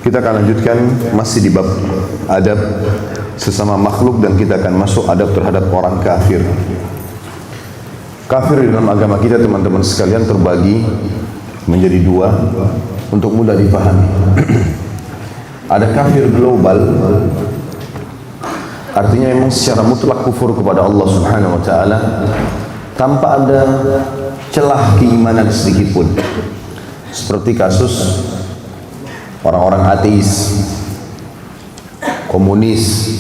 Kita akan lanjutkan masih di bab adab sesama makhluk dan kita akan masuk adab terhadap orang kafir. Kafir di dalam agama kita teman-teman sekalian terbagi menjadi dua untuk mudah dipahami. Ada kafir global, artinya memang secara mutlak kufur kepada Allah Subhanahu wa taala tanpa ada celah keimanan sedikit pun. Seperti kasus orang-orang ateis, komunis,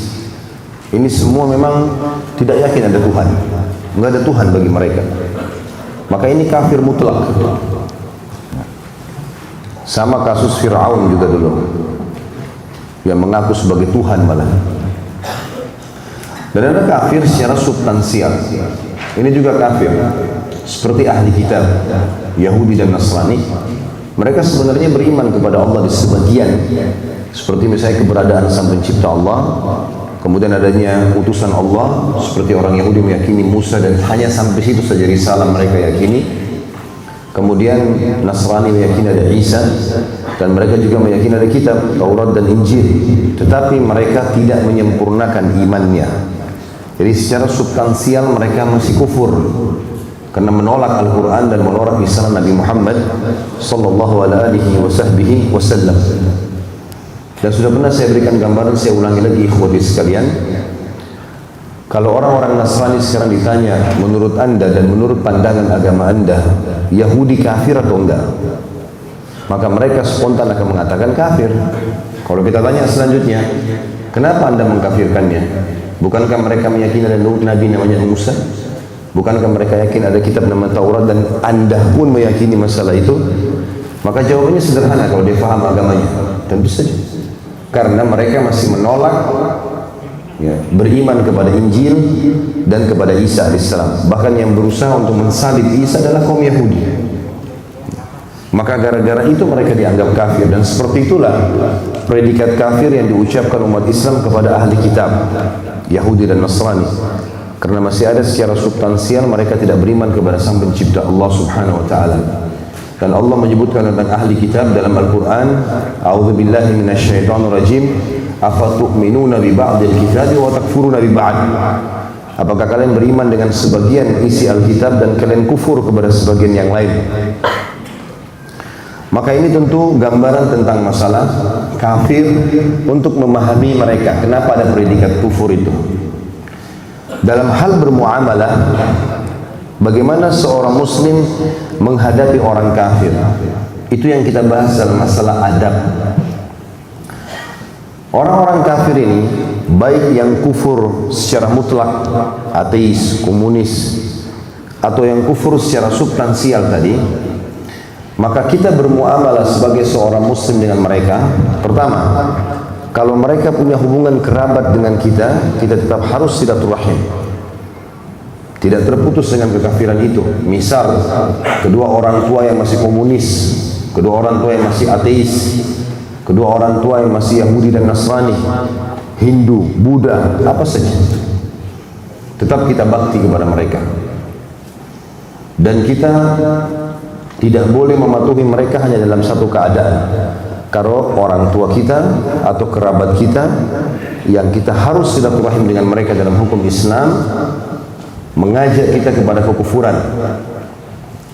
ini semua memang tidak yakin ada Tuhan, nggak ada Tuhan bagi mereka. Maka ini kafir mutlak. Sama kasus Fir'aun juga dulu, yang mengaku sebagai Tuhan malah. Dan ada kafir secara substansial. Ini juga kafir, seperti ahli kitab, Yahudi dan Nasrani. Mereka sebenarnya beriman kepada Allah di sebagian, seperti misalnya keberadaan Sang Pencipta Allah, kemudian adanya utusan Allah, seperti orang Yahudi meyakini Musa dan hanya sampai situ saja risalah mereka yakini. Kemudian Nasrani meyakini ada Isa, dan mereka juga meyakini ada kitab Taurat dan Injil, tetapi mereka tidak menyempurnakan imannya. Jadi secara substansial mereka masih kufur karena menolak Al-Quran dan menolak Islam Nabi Muhammad sallallahu alaihi wasallam. Dan sudah pernah saya berikan gambaran, saya ulangi lagi ikhwati sekalian. Kalau orang-orang Nasrani sekarang ditanya, menurut anda dan menurut pandangan agama anda, Yahudi kafir atau enggak? Maka mereka spontan akan mengatakan kafir. Kalau kita tanya selanjutnya, kenapa anda mengkafirkannya? Bukankah mereka meyakini ada Nabi namanya Musa? Bukankah mereka yakin ada kitab nama Taurat dan anda pun meyakini masalah itu? Maka jawabannya sederhana kalau dia faham agamanya. Tentu saja. Karena mereka masih menolak beriman kepada Injil dan kepada Isa AS. Bahkan yang berusaha untuk mensalib Isa adalah kaum Yahudi. Maka gara-gara itu mereka dianggap kafir. Dan seperti itulah predikat kafir yang diucapkan umat Islam kepada ahli kitab, Yahudi dan Nasrani. Karena masih ada secara substansial mereka tidak beriman kepada Sang Pencipta Allah Subhanahu wa taala. Dan Allah menyebutkan tentang ahli kitab dalam Al-Qur'an, A'udzubillahi minasyaitonir rajim, afatu'minuna bi ba'dil kitabi wa takfuruna bi ba'd. Apakah kalian beriman dengan sebagian isi Alkitab dan kalian kufur kepada sebagian yang lain? Maka ini tentu gambaran tentang masalah kafir untuk memahami mereka. Kenapa ada predikat kufur itu? Dalam hal bermuamalah, bagaimana seorang muslim menghadapi orang kafir, itu yang kita bahas dalam masalah adab. Orang-orang kafir ini, baik yang kufur secara mutlak, ateis, komunis, atau yang kufur secara substansial tadi, maka kita bermuamalah sebagai seorang muslim dengan mereka. Pertama, kalau mereka punya hubungan kerabat dengan kita, kita tetap harus silaturahim, tidak terputus dengan kekafiran itu. Misal, kedua orang tua yang masih komunis, kedua orang tua yang masih ateis, kedua orang tua yang masih Yahudi dan Nasrani, Hindu, Buddha, apa saja, tetap kita bakti kepada mereka. Dan kita tidak boleh mematuhi mereka hanya dalam satu keadaan. Kalau orang tua kita atau kerabat kita yang kita harus silaturahim dengan mereka dalam hukum Islam, mengajak kita kepada kekufuran.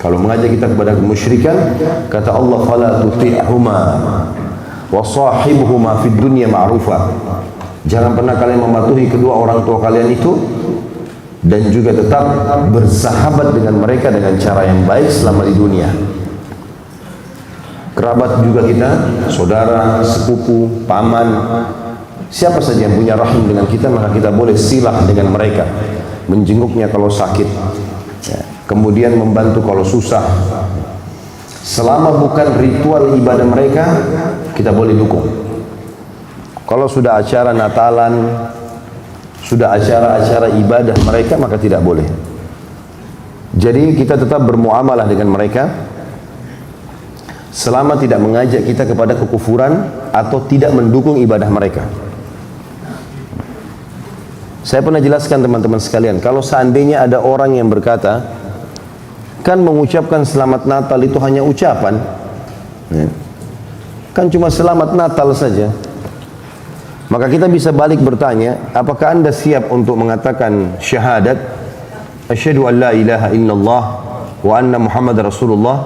Kalau mengajak kita kepada kemusyrikan, kata Allah, fala tuti'huma wa sahibuhuma fid dunya ma'rufa. Jangan pernah kalian mematuhi kedua orang tua kalian itu, dan juga tetap bersahabat dengan mereka dengan cara yang baik selama di dunia. Kerabat juga kita, saudara, sepupu, paman, siapa saja yang punya rahim dengan kita, maka kita boleh silah dengan mereka, menjenguknya kalau sakit, kemudian membantu kalau susah. Selama bukan ritual ibadah mereka, kita boleh dukung. Kalau sudah acara Natalan, sudah acara-acara ibadah mereka, maka tidak boleh. Jadi kita tetap bermuamalah dengan mereka selama tidak mengajak kita kepada kekufuran atau tidak mendukung ibadah mereka. Saya pernah jelaskan teman-teman sekalian, kalau seandainya ada orang yang berkata, kan mengucapkan selamat Natal itu hanya ucapan, Kan cuma selamat Natal saja. Maka kita bisa balik bertanya, apakah Anda siap untuk mengatakan syahadat asyhadu an la ilaha illallah wa anna Muhammad Rasulullah?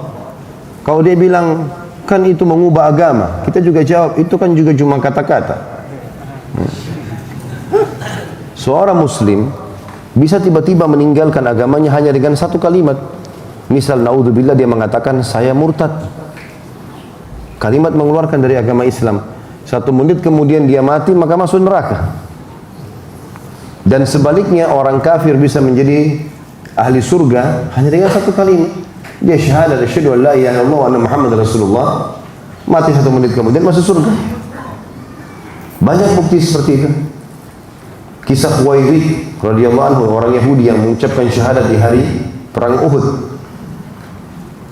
Kalau dia bilang kan itu mengubah agama, kita juga jawab itu kan juga cuma kata-kata. Seorang muslim bisa tiba-tiba meninggalkan agamanya hanya dengan satu kalimat. Misal naudzubillah dia mengatakan saya murtad. Kalimat mengeluarkan dari agama Islam. 1 menit kemudian dia mati maka masuk neraka. Dan sebaliknya orang kafir bisa menjadi ahli surga hanya dengan satu kalimat. Dia syahadat asyhadu an la ilaha illallah wa anna Muhammad Rasulullah, mati 1 menit kemudian masuk surga. Banyak bukti seperti itu. Kisah Khuwailid radhiyallahu anhu, orang Yahudi yang mengucapkan syahadat di hari perang Uhud.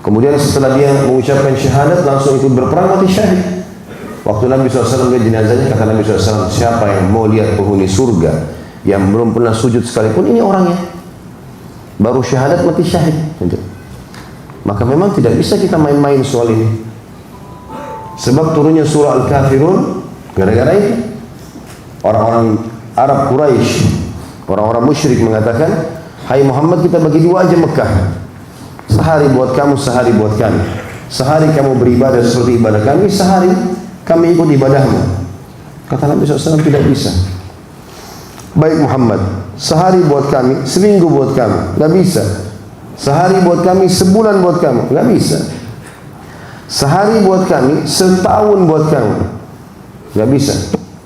Kemudian setelah dia mengucapkan syahadat langsung ikut berperang, mati syahid. Waktu Nabi SAW lihat jenazahnya, kata Nabi SAW, siapa yang mau lihat penghuni surga yang belum pernah sujud sekalipun, ini orangnya. Baru syahadat mati syahid. Maka memang tidak bisa kita main-main soal ini. Sebab turunnya surah Al-Kafirun gara-gara itu. Orang-orang Arab Quraisy, orang-orang musyrik mengatakan, hai Muhammad, kita bagi 2 aja Mekah. Sehari buat kamu, sehari buat kami. Sehari kamu beribadah seperti ibadah kami, sehari kami ikut ibadahmu. Kata Nabi SAW, tidak bisa. Baik Muhammad, sehari buat kami, seminggu buat kamu, nggak bisa. Sehari buat kami, sebulan buat kamu, nggak bisa. Sehari buat kami, setahun buat kamu, nggak bisa.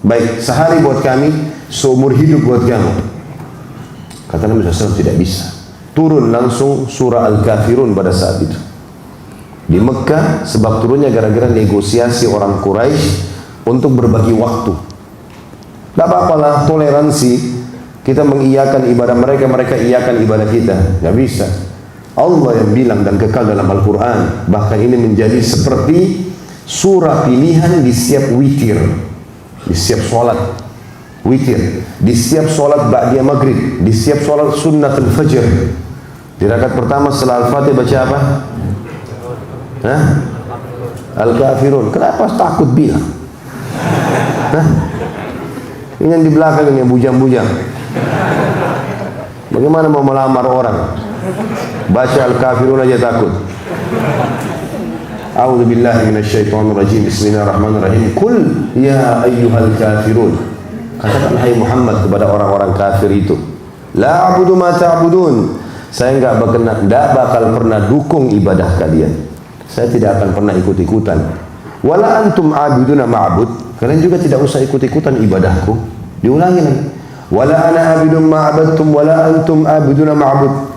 Baik, sehari buat kami, seumur hidup buat kamu. Kata Nabi SAW, tidak bisa. Turun langsung surah Al-Kafirun pada saat itu di Mekah, sebab turunnya gara-gara negosiasi orang Quraisy untuk berbagi waktu. Tidak apa-apalah, toleransi. Kita mengiyakan ibadah mereka, mereka iyakan ibadah kita. Tidak bisa. Allah yang bilang dan kekal dalam Al-Quran. Bahkan ini menjadi seperti surah pilihan di setiap witir, di setiap sholat witir, di setiap sholat ba'diyah maghrib, di setiap sholat sunnatul fajr. Di rakaat pertama setelah Al-Fatihah baca apa? Hah? Al-Kafirun. Kenapa takut bilang? Hah? Ini yang di belakang ini yang bujang-bujang. Bagaimana mau melamar orang? Baca Al-Kafirun aja takut. A'udzubillahi minasyaitonirrajim. Bismillahirrahmanirrahim. Qul ya ayyuhal kafirun. Katakan hai Muhammad kepada orang-orang kafir itu, la a'budu ma ta'budun. Saya enggak bakal pernah dukung ibadah kalian. Saya tidak akan pernah ikut-ikutan. Wala antum abiduna ma'bud. Kalian juga tidak usah ikut-ikutan ibadahku. Diulangi lagi. Wala ana abidun ma'abadtum wala antum abiduna ma'bud.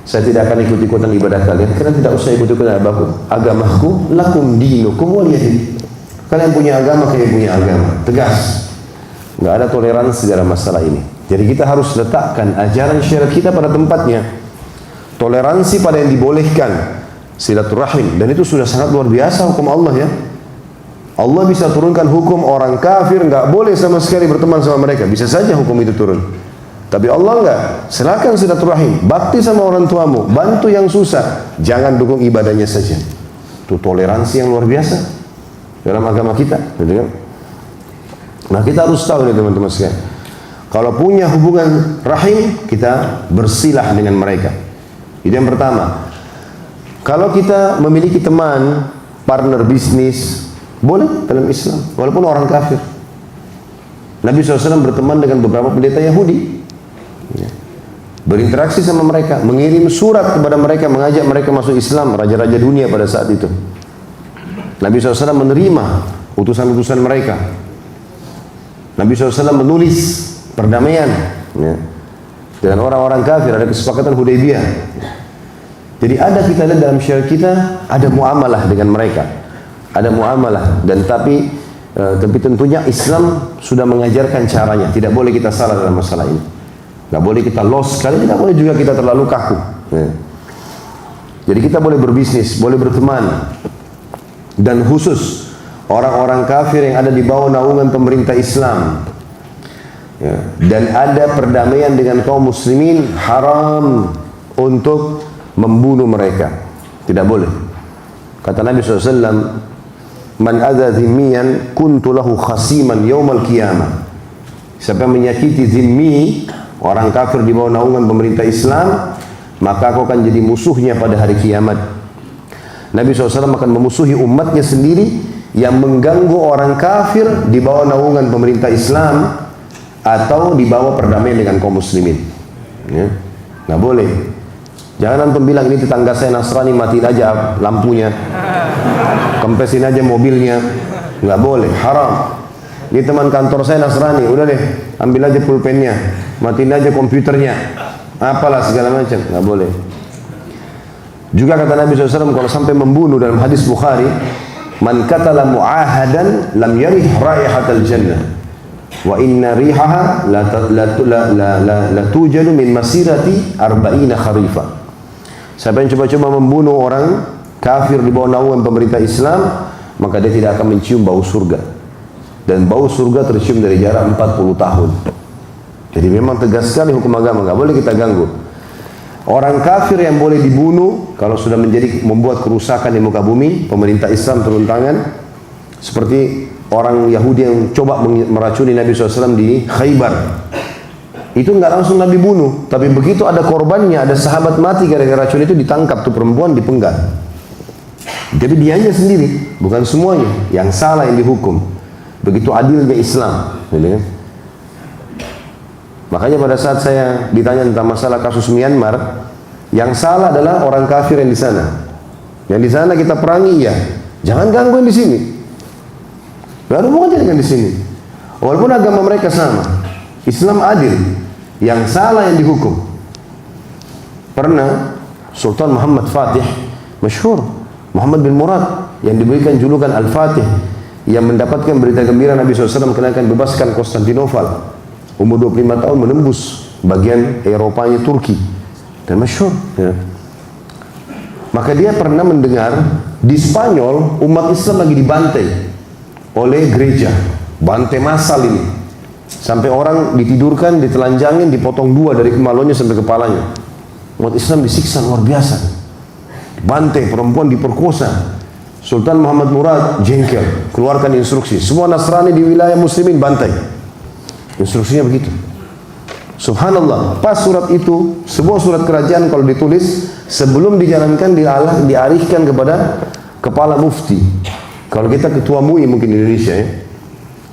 Saya tidak akan ikut-ikutan ibadah kalian. Kalian tidak usah ikut-ikutan agamaku. Lakum dinukum waliyadin. Kalian punya agama, kalian punya agama. Tegas. Enggak ada toleransi dalam masalah ini. Jadi kita harus letakkan ajaran syariat kita pada tempatnya. Toleransi pada yang dibolehkan, silaturahim, dan itu sudah sangat luar biasa hukum Allah ya. Allah bisa turunkan hukum orang kafir nggak boleh sama sekali berteman sama mereka. Bisa saja hukum itu turun. Tapi Allah enggak. Silakan silaturahim, bakti sama orang tuamu, bantu yang susah, jangan dukung ibadahnya saja. Itu toleransi yang luar biasa dalam agama kita. Nah kita harus tahu nih teman-teman sekalian. Kalau punya hubungan rahim, kita bersilah dengan mereka. Itu yang pertama. Kalau kita memiliki teman, partner bisnis, boleh dalam Islam, walaupun orang kafir. Nabi SAW berteman dengan beberapa pendeta Yahudi, berinteraksi sama mereka, mengirim surat kepada mereka, mengajak mereka masuk Islam, raja-raja dunia pada saat itu. Nabi SAW menerima utusan-utusan mereka. Nabi SAW menulis perdamaian ya, dengan orang-orang kafir, ada kesepakatan Hudaybiyah. Jadi ada, kita lihat dalam syariat kita ada muamalah dengan mereka, ada muamalah, dan tapi tentunya Islam sudah mengajarkan caranya. Tidak boleh kita salah dalam masalah ini, nggak boleh kita lost sekali, tidak boleh juga kita terlalu kaku ya. Jadi kita boleh berbisnis, boleh berteman, dan khusus orang-orang kafir yang ada di bawah naungan pemerintah Islam ya, dan ada perdamaian dengan kaum muslimin, haram untuk membunuh mereka, tidak boleh. Kata Nabi SAW, man adza zimmiyan kuntu lahu khasiman yaumal qiyamah. Siapa yang menyakiti zimmi, orang kafir di bawah naungan pemerintah Islam, maka aku akan jadi musuhnya pada hari kiamat. Nabi SAW akan memusuhi umatnya sendiri yang mengganggu orang kafir di bawah naungan pemerintah Islam atau di bawah perdamaian dengan kaum muslimin. Ya, nggak boleh. Jangan antum bilang ini tetangga saya Nasrani, matiin aja lampunya, kempesin aja mobilnya. Nggak boleh, haram. Ini teman kantor saya Nasrani, udah deh, ambil aja pulpennya, matiin aja komputernya, apalah segala macam, nggak boleh. Juga kata Nabi SAW, kalau sampai membunuh dalam hadis Bukhari, man qatala mu'ahadan lam yarih raihatal jannah, wa inna rihaha la tujadu min masirati arba'ina kharifa. Siapa yang coba-coba membunuh orang kafir di bawah naungan pemerintah Islam, maka dia tidak akan mencium bau surga. Dan bau surga tercium dari jarak 40 tahun. Jadi memang tegas sekali hukum agama, nggak boleh kita ganggu. Orang kafir yang boleh dibunuh kalau sudah membuat kerusakan di muka bumi, pemerintah Islam turun tangan. Seperti orang Yahudi yang coba meracuni Nabi SAW di Khaybar. Itu nggak langsung Nabi bunuh, tapi begitu ada korbannya, ada sahabat mati gara-gara racun itu, ditangkap tuh perempuan, dipenggal. Jadi dianya sendiri, bukan semuanya. Yang salah yang dihukum. Begitu adilnya Islam, gitu kan? Makanya pada saat saya ditanya tentang masalah kasus Myanmar, yang salah adalah orang kafir yang di sana. Yang di sana kita perangi, ya, jangan gangguin di sini. Gak ada hubungannya dengan di sini. Walaupun agama mereka sama, Islam adil, yang salah yang dihukum. Pernah Sultan Muhammad Fatih, masyhur Muhammad bin Murad, yang diberikan julukan Al-Fatih, yang mendapatkan berita gembira Nabi SAW akan bebaskan Konstantinopel, umur 25 tahun menembus bagian Eropanya Turki, dan masyhur, ya. Maka dia pernah mendengar di Spanyol umat Islam lagi dibantai oleh gereja, bantai massal ini, sampai orang ditidurkan, ditelanjangin, dipotong dua dari kemaluannya sampai kepalanya. Umat Islam disiksa luar biasa, bantai, perempuan diperkosa. Sultan Muhammad Murad jengkel, keluarkan instruksi, semua Nasrani di wilayah muslimin bantai. Instruksinya begitu. Subhanallah, pas surat itu, sebuah surat kerajaan kalau ditulis, sebelum dijalankan dialihkan kepada kepala mufti. Kalau kita ketua MUI mungkin di Indonesia, ya,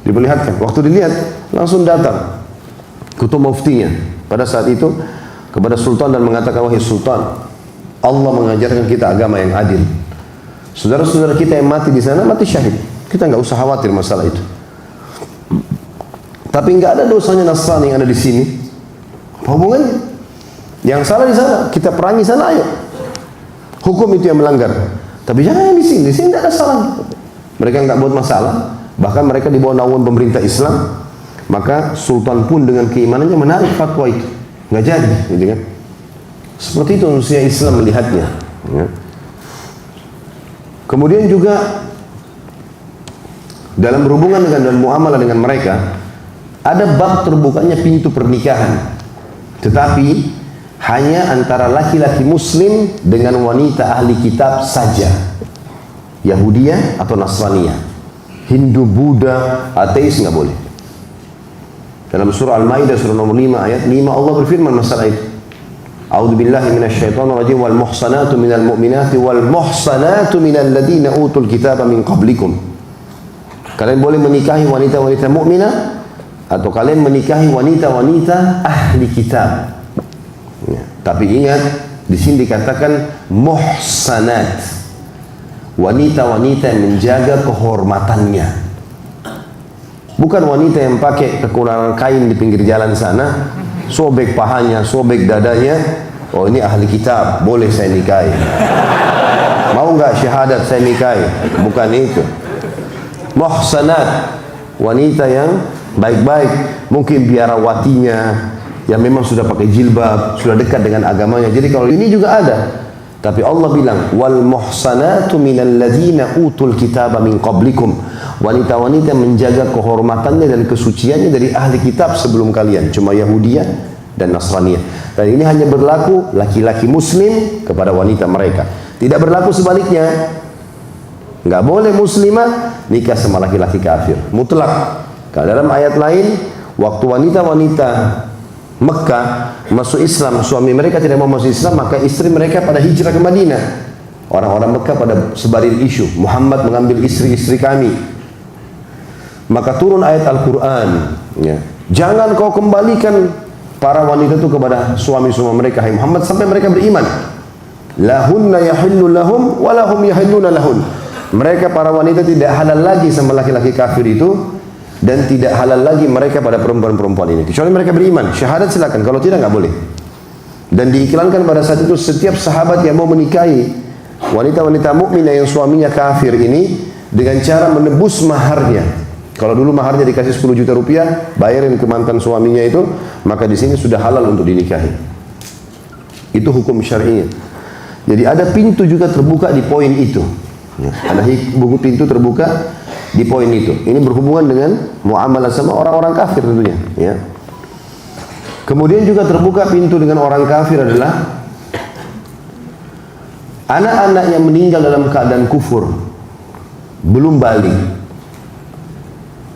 diperlihatkan. Waktu dilihat, langsung datang ketua muftinya pada saat itu kepada sultan dan mengatakan, wahai sultan, Allah mengajarkan kita agama yang adil. Saudara-saudara kita yang mati di sana mati syahid. Kita nggak usah khawatir masalah itu. Tapi nggak ada dosanya Nasrani yang ada di sini. Apa hubungannya? Yang salah di sana, kita perangi sana, ayo. Hukum itu yang melanggar. Tapi jangan yang di sini. Di sini tidak ada salah. Mereka nggak buat masalah. Bahkan mereka di bawah naungan pemerintah Islam. Maka Sultan pun dengan keimanannya menarik fatwa itu. Nggak jadi, gitu kan? Seperti itu manusia Islam melihatnya. Ya. Kemudian juga dalam berhubungan dengan dan muamalah dengan mereka, ada bab terbukanya pintu pernikahan, tetapi hanya antara laki-laki muslim dengan wanita ahli kitab saja, Yahudiyah atau Nasraniyah. Hindu, Buddha, ateis nggak boleh. Dalam surah Al-Maidah surah nomor 5 ayat 5 Allah berfirman masalah itu. A'udzu billahi minasyaitonir rajim, wal muhsanatu minal mu'minati wal muhsanatu minal ladzina utul kitaba min qablikum. Kalian boleh menikahi wanita-wanita mukminah atau kalian menikahi wanita-wanita ahli kitab. Ya, tapi ingat di sini dikatakan muhsanat. Wanita-wanita yang menjaga kehormatannya. Bukan wanita yang pakai kekurangan kain di pinggir jalan sana, sobek pahanya, sobek dadanya. Oh, ini ahli kitab, boleh saya nikahi. Mau nggak syahadat saya nikahi? Bukan itu. Muhsanat, wanita yang baik-baik, mungkin biarawatinya yang memang sudah pakai jilbab, sudah dekat dengan agamanya. Jadi kalau ini juga ada. Tapi Allah bilang, wal muhsanatu minal ladzina utul kitaba min qablikum. Wanita-wanita yang menjaga kehormatannya dan kesuciannya dari ahli kitab sebelum kalian. Cuma Yahudiyah dan Nasraniyah. Dan ini hanya berlaku laki-laki muslim kepada wanita mereka. Tidak berlaku sebaliknya. Nggak boleh muslimah nikah sama laki-laki kafir, mutlak. Kalau dalam ayat lain, waktu wanita-wanita Mekah masuk Islam, suami mereka tidak mau masuk Islam, maka istri mereka pada hijrah ke Madinah. Orang-orang Mekah pada sebarin isu, Muhammad mengambil istri-istri kami. Maka turun ayat Al-Quran, ya. Jangan kau kembalikan para wanita itu kepada suami-suami mereka, hai Muhammad, sampai mereka beriman. Lahunna yahillu lahum walahum yahilluna lahun. Mereka para wanita tidak halal lagi sama laki-laki kafir itu, dan tidak halal lagi mereka pada perempuan-perempuan ini, kecuali mereka beriman. Syahadat silakan, kalau tidak nggak boleh. Dan diiklankan pada saat itu setiap sahabat yang mau menikahi wanita-wanita mukminah yang suaminya kafir ini dengan cara menebus maharnya. Kalau dulu maharnya dikasih 10 juta rupiah, bayarin ke mantan suaminya itu, maka di sini sudah halal untuk dinikahi. Itu hukum syar'inya. Jadi ada pintu juga terbuka di poin itu. Ada pintu terbuka di poin itu. Ini berhubungan dengan muamalah sama orang-orang kafir tentunya. Ya. Kemudian juga terbuka pintu dengan orang kafir adalah anak-anak yang meninggal dalam keadaan kufur, belum balik.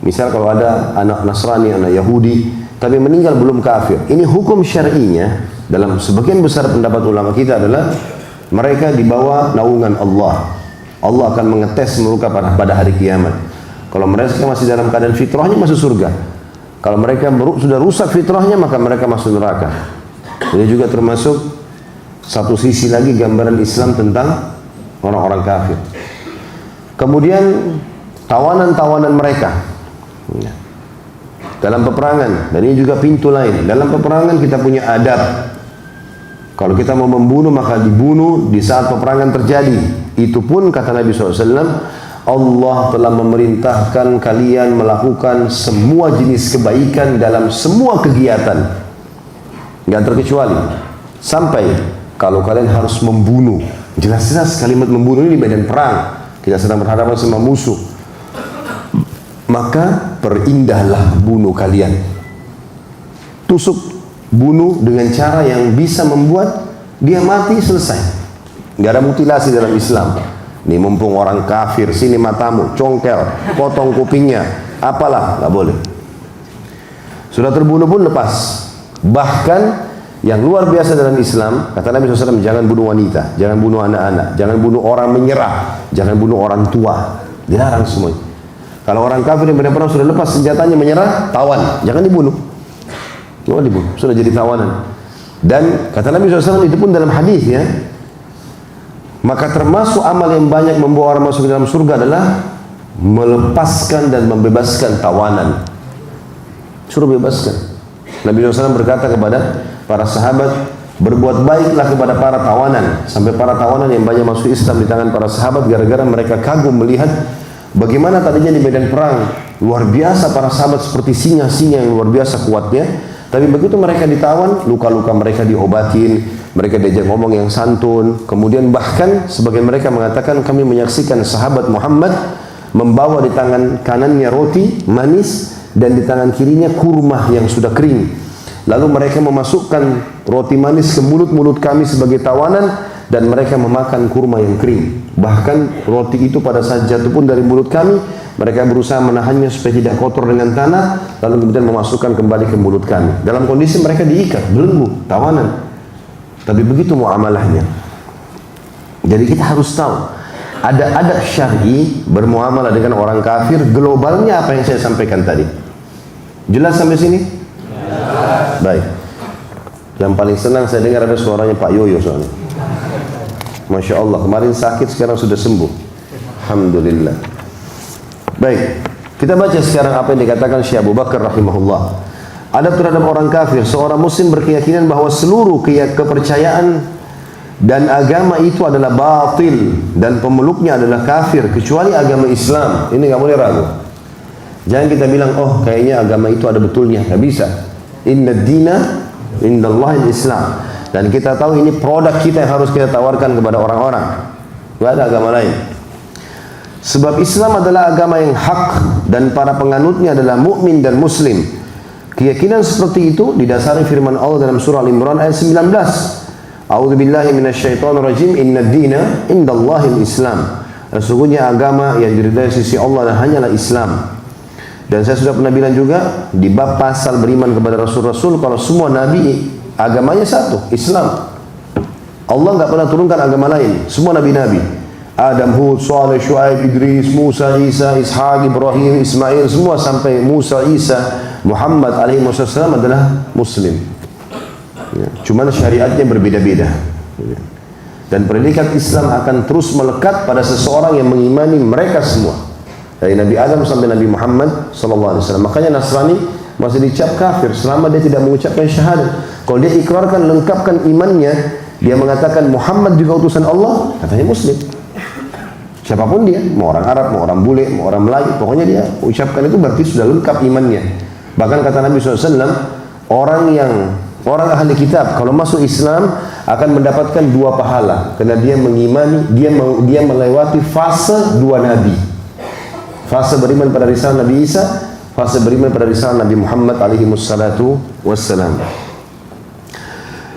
Misal kalau ada anak Nasrani, anak Yahudi, tapi meninggal belum kafir. Ini hukum syar'inya dalam sebagian besar pendapat ulama kita adalah mereka di bawah naungan Allah. Allah akan mengetes mereka pada hari kiamat. Kalau mereka masih dalam keadaan fitrahnya masuk surga. Kalau mereka sudah rusak fitrahnya maka mereka masuk neraka. Ini juga termasuk satu sisi lagi gambaran Islam tentang orang-orang kafir. Kemudian tawanan-tawanan mereka dalam peperangan, dan ini juga pintu lain. Dalam peperangan kita punya adab. Kalau kita mau membunuh maka dibunuh di saat peperangan terjadi. Itu pun kata Nabi SAW, Allah telah memerintahkan kalian melakukan semua jenis kebaikan dalam semua kegiatan, nggak terkecuali. Sampai kalau kalian harus membunuh, jelas-jelas kalimat membunuh ini di medan perang, kita sedang berhadapan sama musuh, maka perindahlah bunuh kalian. Tusuk, bunuh dengan cara yang bisa membuat dia mati, selesai. Nggak ada mutilasi dalam Islam. Nih mumpung orang kafir, sini matamu, congkel, potong kupingnya, apalah, nggak boleh. Sudah terbunuh pun lepas. Bahkan yang luar biasa dalam Islam, kata Nabi SAW, jangan bunuh wanita, jangan bunuh anak-anak, jangan bunuh orang menyerah, jangan bunuh orang tua. Dilarang semuanya. Kalau orang kafir yang benar-benar sudah lepas senjatanya menyerah, tawan, jangan dibunuh. Jangan dibunuh, sudah jadi tawanan. Dan kata Nabi SAW itu pun dalam hadis ya, maka termasuk amal yang banyak membawa orang masuk ke dalam surga adalah melepaskan dan membebaskan tawanan. Suruh bebaskan. Nabi SAW berkata kepada para sahabat, berbuat baiklah kepada para tawanan. Sampai para tawanan yang banyak masuk Islam di tangan para sahabat gara-gara mereka kagum melihat bagaimana tadinya di medan perang luar biasa para sahabat seperti singa-singa yang luar biasa kuatnya, tapi begitu mereka ditawan, luka-luka mereka diobatin, mereka diajak ngomong yang santun. Kemudian bahkan sebagian mereka mengatakan, kami menyaksikan sahabat Muhammad membawa di tangan kanannya roti manis dan di tangan kirinya kurma yang sudah kering. Lalu mereka memasukkan roti manis ke mulut-mulut kami sebagai tawanan, dan mereka memakan kurma yang kering. Bahkan roti itu pada saat jatuh pun dari mulut kami, mereka berusaha menahannya supaya tidak kotor dengan tanah, lalu kemudian memasukkan kembali ke mulut kami. Dalam kondisi mereka diikat, belenggu, tawanan. Tapi begitu muamalahnya. Jadi kita harus tahu, ada adab syar'i bermuamalah dengan orang kafir. Globalnya apa yang saya sampaikan tadi? Jelas sampai sini? Ya. Baik. Yang paling senang saya dengar ada suaranya Pak Yoyo soalnya. Masya Allah, kemarin sakit, sekarang sudah sembuh. Alhamdulillah. Baik, kita baca sekarang apa yang dikatakan Syekh Abu Bakar rahimahullah. Adab terhadap orang kafir. Seorang muslim berkeyakinan bahwa seluruh kepercayaan dan agama itu adalah batil, dan pemeluknya adalah kafir, kecuali agama Islam. Ini nggak boleh ragu. Jangan kita bilang, oh kayaknya agama itu ada betulnya. Nggak bisa. Inna dina indallahi Islam. Dan kita tahu ini produk kita yang harus kita tawarkan kepada orang-orang. Tidak ada agama lain. Sebab Islam adalah agama yang hak dan para penganutnya adalah mukmin dan muslim. Keyakinan seperti itu didasari firman Allah dalam surah Al-Imran ayat 19. A'udzu billahi minasyaitonir rajim. Innad dina indallahil Islam. sesungguhnya agama yang diridai sisi Allah hanyalah Islam. Dan saya sudah pernah bilang juga di bab pasal beriman kepada Rasul-Rasul, kalau semua Nabi agamanya satu, Islam. Allah nggak pernah turunkan agama lain. Semua Nabi-Nabi, Adam, Hud, Saleh, Shu'aib, Idris, Musa, Isa, Ishaq, Ibrahim, Ismail, semua sampai Musa, Isa, Muhammad alaihi wasallam adalah Muslim. Ya, cuman syariatnya berbeda-beda. Ya. Dan predikat Islam akan terus melekat pada seseorang yang mengimani mereka semua. Dari Nabi Adam sampai Nabi Muhammad sallallahu alaihi wasallam. Makanya Nasrani masih dicap kafir selama dia tidak mengucapkan syahadat. Kalau dia ikrarkan, lengkapkan imannya, dia mengatakan Muhammad juga utusan Allah, katanya Muslim. Siapapun dia, mau orang Arab, mau orang bule, mau orang Melayu, pokoknya dia ucapkan itu berarti sudah lengkap imannya. Bahkan kata Nabi SAW, orang ahli kitab kalau masuk Islam akan mendapatkan 2 pahala, karena dia mengimani, dia melewati fase 2 nabi. Fase beriman pada risalah Nabi Isa, fase beriman pada risalah Nabi Muhammad alaihi wassalatu wassalam.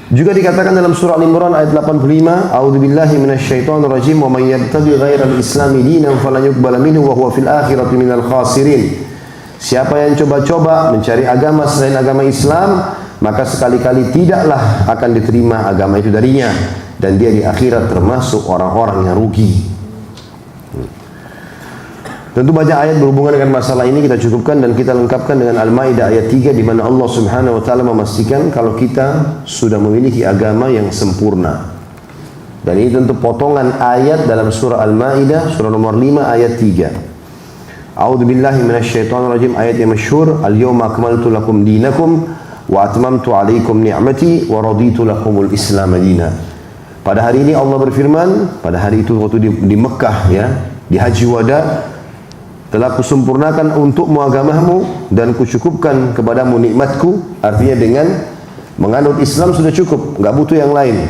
Juga dikatakan dalam surah Al-Imran ayat 85, A'udzubillahi minasyaitonir rajim, wa may yabtaghi ghairal islami dinan falan yuqbala minhu wa huwa fil akhirati minal khasirin. Siapa yang coba-coba mencari agama selain agama Islam, maka sekali-kali tidaklah akan diterima agama itu darinya, dan dia di akhirat termasuk orang-orang yang rugi. Tentu banyak ayat berhubungan dengan masalah ini kita cukupkan dan kita lengkapkan dengan Al-Maidah ayat 3 di mana Allah Subhanahu wa taala memastikan kalau kita sudah memiliki agama yang sempurna. Dan ini tentu potongan ayat dalam surah Al-Maidah surah nomor 5 ayat 3. A'udzubillahi minasyaitonir rajim, ayat yang masyhur, al-yawma akmaltu lakum dinakum wa atmamtu 'alaikum ni'mati wa raditu lakumul Islam dinan. Pada hari ini Allah berfirman, pada hari itu waktu di Mekah ya, di Haji Wada, telah kusempurnakan untukmu agamamu dan kucukupkan kepadamu nikmatku. Artinya dengan menganut Islam sudah cukup, enggak butuh yang lain.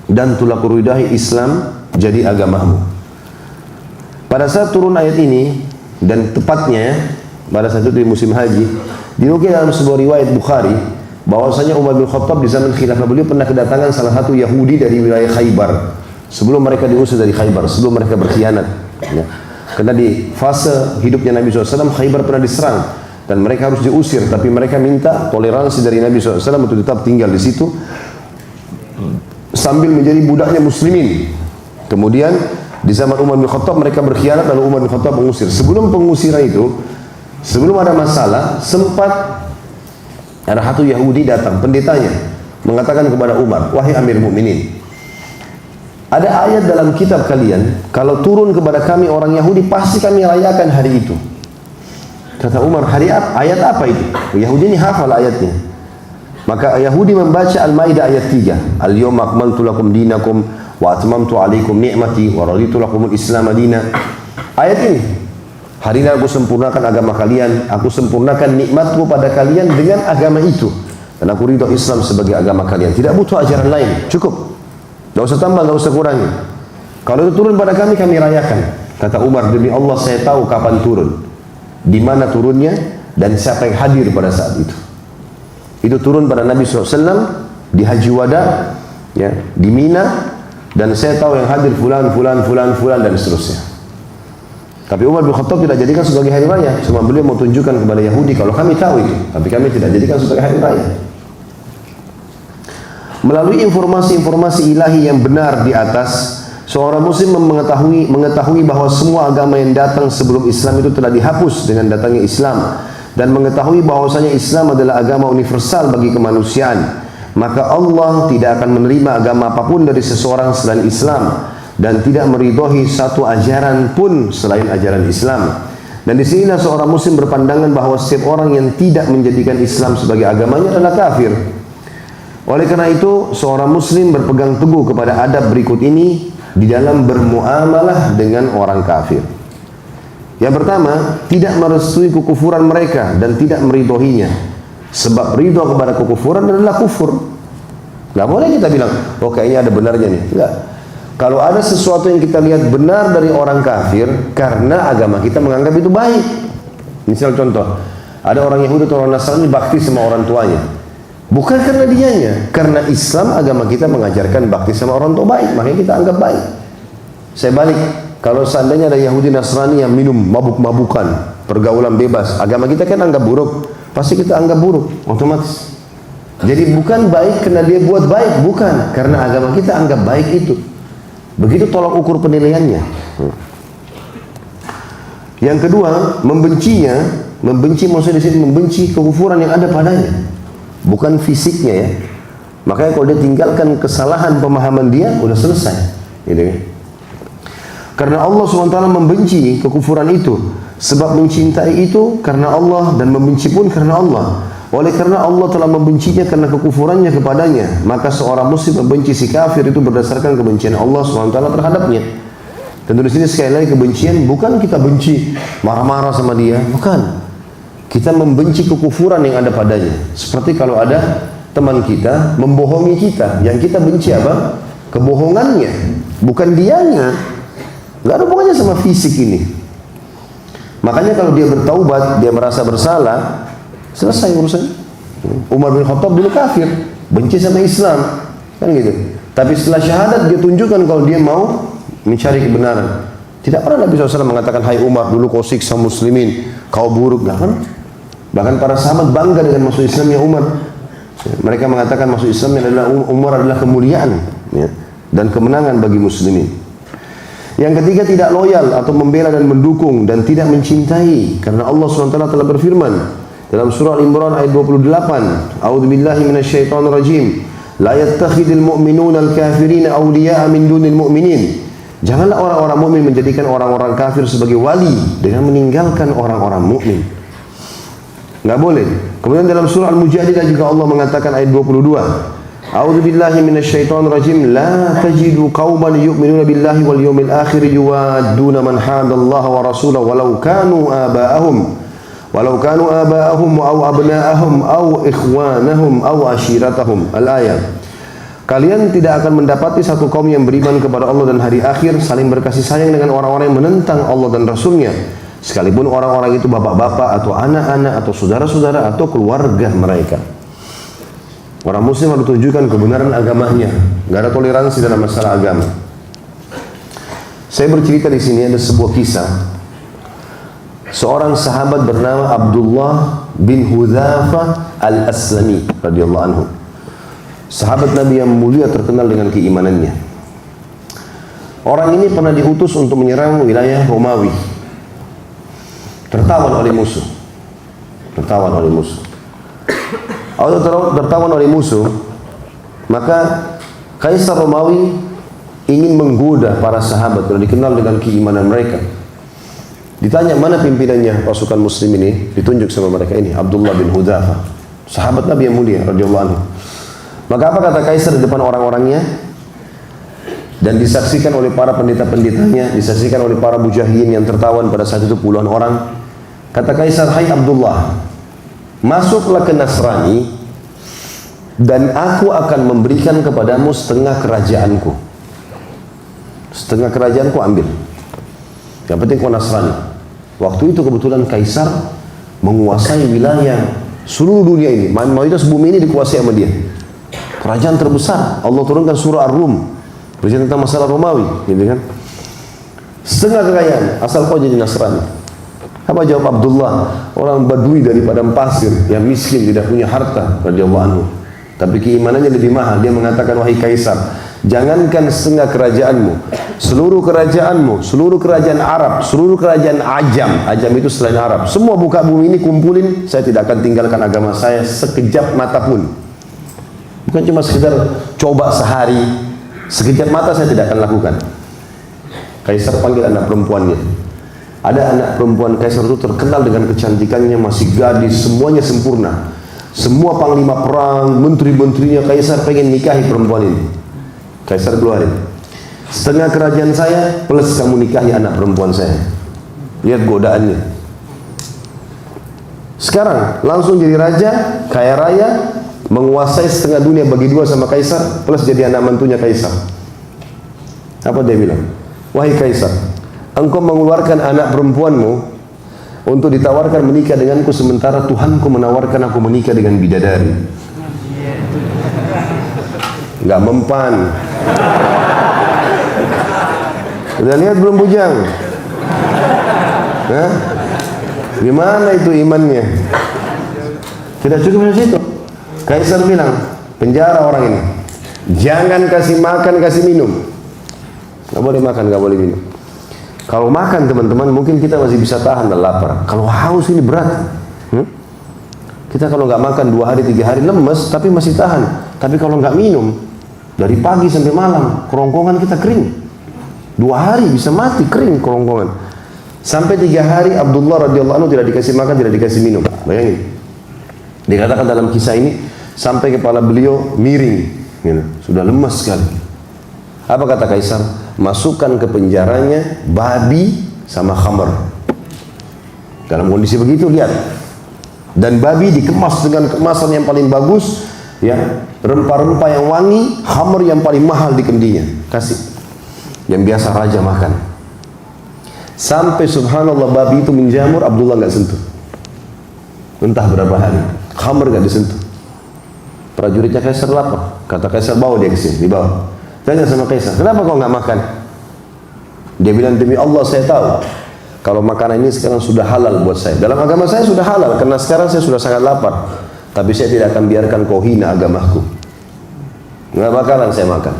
Dan telah kuridai Islam jadi agamamu. Pada saat turun ayat ini, dan tepatnya pada saat itu di musim haji, dinukil dalam sebuah riwayat Bukhari bahwasanya Umar bin Khattab di zaman khilafah beliau pernah kedatangan salah satu Yahudi dari wilayah Khaybar sebelum mereka diusir dari Khaybar, sebelum mereka berkhianat ya. Karena di fase hidupnya Nabi SAW, Khaybar pernah diserang dan mereka harus diusir, tapi mereka minta toleransi dari Nabi SAW untuk tetap tinggal di situ sambil menjadi budaknya muslimin. Kemudian di zaman Umar bin Khattab mereka berkhianat, lalu Umar bin Khattab mengusir. Sebelum pengusiran itu, sebelum ada masalah, sempat ada satu Yahudi datang, pendetanya mengatakan kepada Umar, wahai Amir Mukminin, ada ayat dalam kitab kalian, kalau turun kepada kami orang Yahudi, pasti kami rayakan hari itu. Kata Umar, hari apa? Ayat apa itu? Yahudi ini hafal ayatnya. Maka Yahudi membaca Al-Maidah ayat 3. Al-yawma akmaltu lakum dinakum wa atmamtu alaikum ni'mati wa raditu lakumul Islam dinan. Ayat ini, hari ini aku sempurnakan agama kalian, aku sempurnakan nikmatku pada kalian dengan agama itu, dan aku ridho Islam sebagai agama kalian. Tidak butuh ajaran lain, cukup. Tidak usah tambah, tidak usah kurangi. Kalau itu turun pada kami, kami rayakan. Kata Umar, demi Allah saya tahu kapan turun, di mana turunnya, dan siapa yang hadir pada saat itu. Itu turun pada Nabi SAW di Haji Wada, ya, di Mina, dan saya tahu yang hadir fulan, dan seterusnya. Tapi Umar bin Khattab tidak jadikan sebagai hari raya, cuma beliau mau tunjukkan kepada Yahudi kalau kami tahu itu, tapi kami tidak jadikan sebagai hari raya. Melalui informasi-informasi ilahi yang benar di atas, seorang muslim mengetahui bahwa semua agama yang datang sebelum Islam itu telah dihapus dengan datangnya Islam, dan mengetahui bahwasanya Islam adalah agama universal bagi kemanusiaan. Maka Allah tidak akan menerima agama apapun dari seseorang selain Islam, dan tidak meridhoi satu ajaran pun selain ajaran Islam. Dan di sinilah seorang muslim berpandangan bahwa setiap orang yang tidak menjadikan Islam sebagai agamanya adalah kafir. Oleh karena itu, seorang muslim berpegang teguh kepada adab berikut ini di dalam bermuamalah dengan orang kafir. Yang pertama, tidak merestui kekufuran mereka dan tidak meridhoinya. Sebab ridho kepada kekufuran adalah kufur. Gak boleh kita bilang, oh kayaknya ada benarnya nih. Enggak. Kalau ada sesuatu yang kita lihat benar dari orang kafir, karena agama kita menganggap itu baik. Misal contoh, ada orang Yahudi atau orang Nasrani bakti sama orang tuanya. Bukan karena dianya, karena Islam agama kita mengajarkan bakti sama orang tua baik, makanya kita anggap baik. Saya balik, Kalau seandainya ada Yahudi Nasrani yang minum mabuk-mabukan, pergaulan bebas, agama kita kan anggap buruk, pasti kita anggap buruk otomatis. Jadi bukan baik karena dia buat baik, bukan, karena agama kita anggap baik itu. Begitu tolak ukur penilaiannya. Yang kedua, membenci maksudnya di sini membenci kekufuran yang ada padanya, bukan fisiknya ya. Makanya kalau dia tinggalkan kesalahan pemahaman dia, udah selesai, gitu kan? Karena Allah SWT membenci kekufuran itu, sebab mencintai itu karena Allah dan membenci pun karena Allah. Oleh karena Allah telah membencinya karena kekufurannya kepadanya, maka seorang muslim membenci si kafir itu berdasarkan kebencian Allah SWT terhadapnya. Tentu di sini sekali lagi kebencian bukan kita benci marah-marah sama dia, bukan. Kita membenci kekufuran yang ada padanya. Seperti kalau ada teman kita membohongi kita, yang kita benci apa? Kebohongannya, bukan dianya. Gak ada hubungannya sama fisik ini. Makanya kalau dia bertaubat, dia merasa bersalah, selesai urusan. Umar bin Khattab dulu kafir, benci sama Islam, kan gitu. Tapi setelah syahadat dia tunjukkan kalau dia mau mencari kebenaran. Tidak pernah Nabi SAW mengatakan, hai Umar, dulu kau siksa muslimin, kau buruk. Gak kan? Bahkan para sahabat bangga dengan masuk Islamnya Umar. Mereka mengatakan masuk Islamnya adalah Umar adalah kemuliaan ya, dan kemenangan bagi muslimin. Yang ketiga, tidak loyal atau membela dan mendukung dan tidak mencintai, karena Allah SWT telah berfirman dalam surah Al-Imran ayat 28, A'udzubillahi minasyaitonirrajim, la yattakhidul mu'minuna al-kafirina awliya'a min dunil mu'minin. Janganlah orang-orang mukmin menjadikan orang-orang kafir sebagai wali dengan meninggalkan orang-orang mukmin. Enggak boleh. Kemudian dalam surah Al-Mujadilah juga Allah mengatakan ayat 22, A'udzu billahi minasyaitonir rajim, la tajidu qauman yu'minuna billahi wal yawmil akhir yuwadduna man hadallaha wa rasulahu walau kanu aba'ahum aw abna'ahum aw ikhwanahum aw ashiratahum. Al-ayat. Kalian tidak akan mendapati satu kaum yang beriman kepada Allah dan hari akhir saling berkasih sayang dengan orang-orang yang menentang Allah dan Rasulnya, sekalipun orang-orang itu bapak-bapak atau anak-anak atau saudara-saudara atau keluarga mereka. Orang muslim harus tunjukkan kebenaran agamanya, nggak ada toleransi dalam masalah agama. Saya bercerita di sini ada sebuah kisah. Seorang sahabat bernama Abdullah bin Hudzafah al-Aslami radhiyallahu anhu. Sahabat Nabi yang mulia terkenal dengan keimanannya. Orang ini pernah diutus untuk menyerang wilayah Romawi. Tertawan oleh musuh. Tertawan oleh musuh, maka Kaisar Romawi ingin menggoda para sahabat yang dikenal dengan keimanan mereka. Ditanya mana pimpinannya pasukan muslim ini, ditunjuk sama mereka ini Abdullah bin Hudzafah, sahabat Nabi yang mulia radhiyallahu anhu. Maka apa kata Kaisar di depan orang-orangnya dan disaksikan oleh para pendeta-pendetanya, disaksikan oleh para mujahidin yang tertawan pada saat itu puluhan orang. Kata Kaisar, hai Abdullah, masuklah ke Nasrani dan aku akan memberikan kepadamu setengah kerajaanku. Setengah kerajaanku ambil. Yang penting kau Nasrani. Waktu itu kebetulan Kaisar menguasai wilayah seluruh dunia ini. Mayoritas bumi ini dikuasai sama dia. Kerajaan terbesar. Allah turunkan surah Ar-Rum, bercerita tentang masalah Romawi, gitu kan? Setengah kekayaan asal kau jadi Nasrani. Apa jawab Abdullah? Orang Badui dari padang pasir yang miskin, tidak punya harta radhiyallahu anhu, tapi keimanannya lebih mahal. Dia mengatakan, wahai Kaisar, jangankan setengah kerajaanmu, seluruh kerajaanmu, seluruh kerajaan Arab, seluruh kerajaan Ajam itu selain Arab, semua buka bumi ini kumpulin, saya tidak akan tinggalkan agama saya sekejap mata pun. Bukan cuma sekedar coba sehari, sekejap mata saya tidak akan lakukan. Kaisar panggil anak perempuannya. Ada anak perempuan Kaisar itu terkenal dengan kecantikannya, masih gadis, semuanya sempurna. Semua panglima perang, menteri-menterinya Kaisar pengen nikahi perempuan ini. Kaisar keluarin, setengah kerajaan saya plus kamu nikahi anak perempuan saya. Lihat godaannya. Sekarang langsung jadi raja, kaya raya, menguasai setengah dunia bagi dua sama Kaisar, plus jadi anak mantunya Kaisar. Apa dia bilang? Wahai Kaisar, engkau mengeluarkan anak perempuanmu untuk ditawarkan menikah denganku, sementara Tuhanku menawarkan aku menikah dengan bidadari. Nggak mempan. Udah lihat belum bujang? Hah? Gimana itu imannya? Tidak cukup di situ. Kaisar bilang, penjara orang ini. Jangan kasih makan, kasih minum. Nggak boleh makan, nggak boleh minum. Kalau makan teman-teman, mungkin kita masih bisa tahan dan lapar. Kalau haus ini berat. Kita kalau nggak makan 2 hari, 3 hari lemes, tapi masih tahan. Tapi kalau nggak minum, dari pagi sampai malam, kerongkongan kita kering. 2 hari bisa mati kering kerongkongan. Sampai 3 hari Abdullah radhiyallahu anhu tidak dikasih makan, tidak dikasih minum. Bayangin. Dikatakan dalam kisah ini, sampai kepala beliau miring, gitu. Sudah lemas sekali. Apa kata Kaisar? Masukkan ke penjaranya babi sama khamr. Dalam kondisi begitu, lihat. Dan babi dikemas dengan kemasan yang paling bagus, ya, rempah-rempah yang wangi, khamr yang paling mahal di kendinya. Kasih. Yang biasa raja makan. Sampai subhanallah babi itu menjamur, Abdullah nggak sentuh. Entah berapa hari. Khamr gak disentuh. Prajuritnya Kaisar lapar. Kata Kaisar, bawa dia ke sini, dibawa. Tanya sama Kaisar, kenapa kau nggak makan? Dia bilang, demi Allah saya tahu kalau makanan ini sekarang sudah halal buat saya. Dalam agama saya sudah halal, karena sekarang saya sudah sangat lapar. Tapi saya tidak akan biarkan kau hina agamaku. Nggak bakalan saya makan.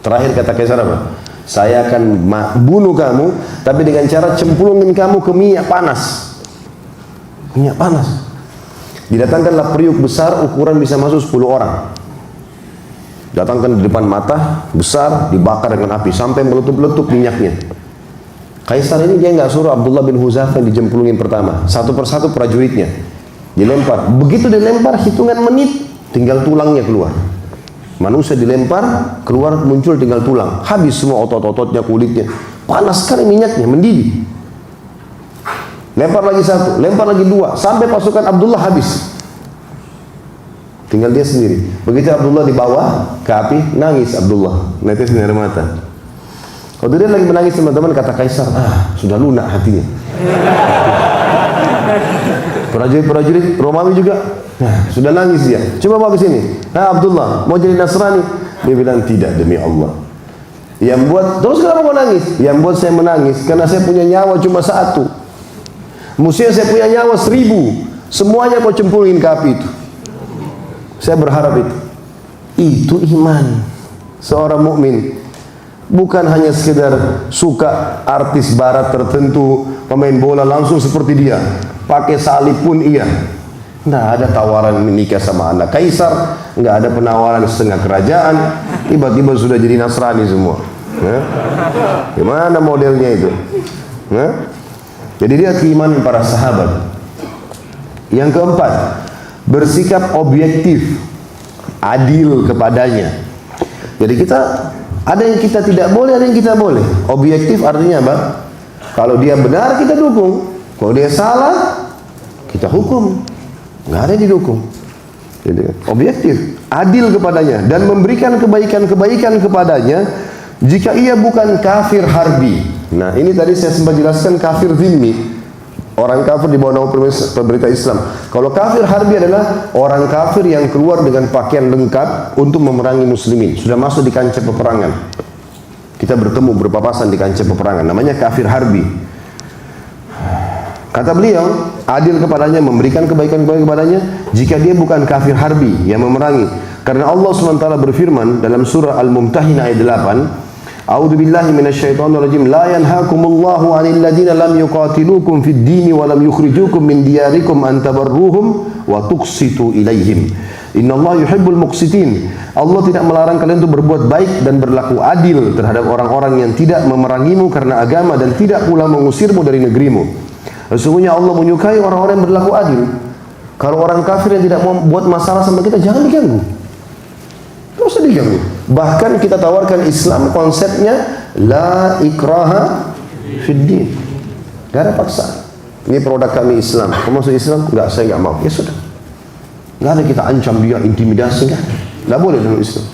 Terakhir kata Kaisar apa? Saya akan bunuh kamu, tapi dengan cara cemplungin kamu ke minyak panas. Minyak panas. Didatangkanlah periuk besar, ukuran bisa masuk 10 orang. Datangkan di depan mata, besar, dibakar dengan api sampai meletup-letup minyaknya. Kaisar ini dia nggak suruh Abdullah bin Huzaifah dijemplungin pertama, satu persatu prajuritnya dilempar. Begitu dilempar, hitungan menit tinggal tulangnya keluar. Manusia dilempar, keluar muncul tinggal tulang. Habis semua otot-ototnya, kulitnya. Panas sekali minyaknya, mendidih. Lempar lagi 1, lempar lagi 2, sampai pasukan Abdullah habis. Tinggal dia sendiri. Begitu Abdullah dibawa ke api, nangis Abdullah, netes air mata. Waktu dia lagi menangis teman-teman, kata Kaisar, sudah lunak hatinya. Prajurit Romawi juga, sudah nangis dia. Coba bawa ke sini. Abdullah, mau jadi Nasrani? Dia bilang, tidak demi Allah. Yang buat, terus kenapa mau nangis? Yang buat saya menangis, karena saya punya nyawa cuma 1. Mestinya saya punya nyawa 1000. Semuanya kau cemplungin ke api itu. Saya berharap itu. Itu iman seorang mukmin. Bukan hanya sekedar suka artis barat tertentu, pemain bola langsung seperti dia. Pakai salib pun iya. Nggak ada tawaran menikah sama anak Kaisar. Nggak ada penawaran setengah kerajaan. Tiba-tiba sudah jadi Nasrani semua. Gimana modelnya itu? Jadi dia keimanan para sahabat. Yang keempat, bersikap objektif, adil kepadanya. Jadi kita ada yang kita tidak boleh, ada yang kita boleh. Objektif artinya apa? Kalau dia benar kita dukung, kalau dia salah kita hukum. Nggak ada yang didukung. Jadi, objektif, adil kepadanya dan memberikan kebaikan-kebaikan kepadanya jika ia bukan kafir harbi. Nah, ini tadi saya sempat jelaskan kafir zimmi. Orang kafir di bawah nama pemerintah Islam. Kalau kafir harbi adalah orang kafir yang keluar dengan pakaian lengkap untuk memerangi muslimin. Sudah masuk di kancah peperangan. Kita bertemu berpapasan di kancah peperangan. Namanya kafir harbi. Kata beliau, adil kepadanya, memberikan kebaikan-kebaikan kepadanya jika dia bukan kafir harbi yang memerangi. Karena Allah SWT berfirman dalam surah Al-Mumtahinah ayat 8, A'udzu billahi minasyaitonir rajim. La yanhaakumullahu 'anil ladzina lam yuqatilukum fid dini wa lam yukhrijukum min diyarikum an tabarruhum wa tuqsitu ilaihim. Innallaha yuhibbul muqsitin. Allah tidak melarang kalian untuk berbuat baik dan berlaku adil terhadap orang-orang yang tidak memerangimu karena agama dan tidak pula mengusirmu dari negerimu. Sesungguhnya Allah menyukai orang-orang yang berlaku adil. Kalau orang kafir yang tidak mau buat masalah sama kita, jangan diganggu. Tidak usah diganggu. Bahkan kita tawarkan Islam konsepnya la ikraha fid din. Gak ada paksaan. Ini produk kami Islam. Kamu masuk Islam? Enggak, saya enggak mau. Ya sudah. Enggak ada kita ancam dia, intimidasi, enggak. Enggak boleh dalam Islam.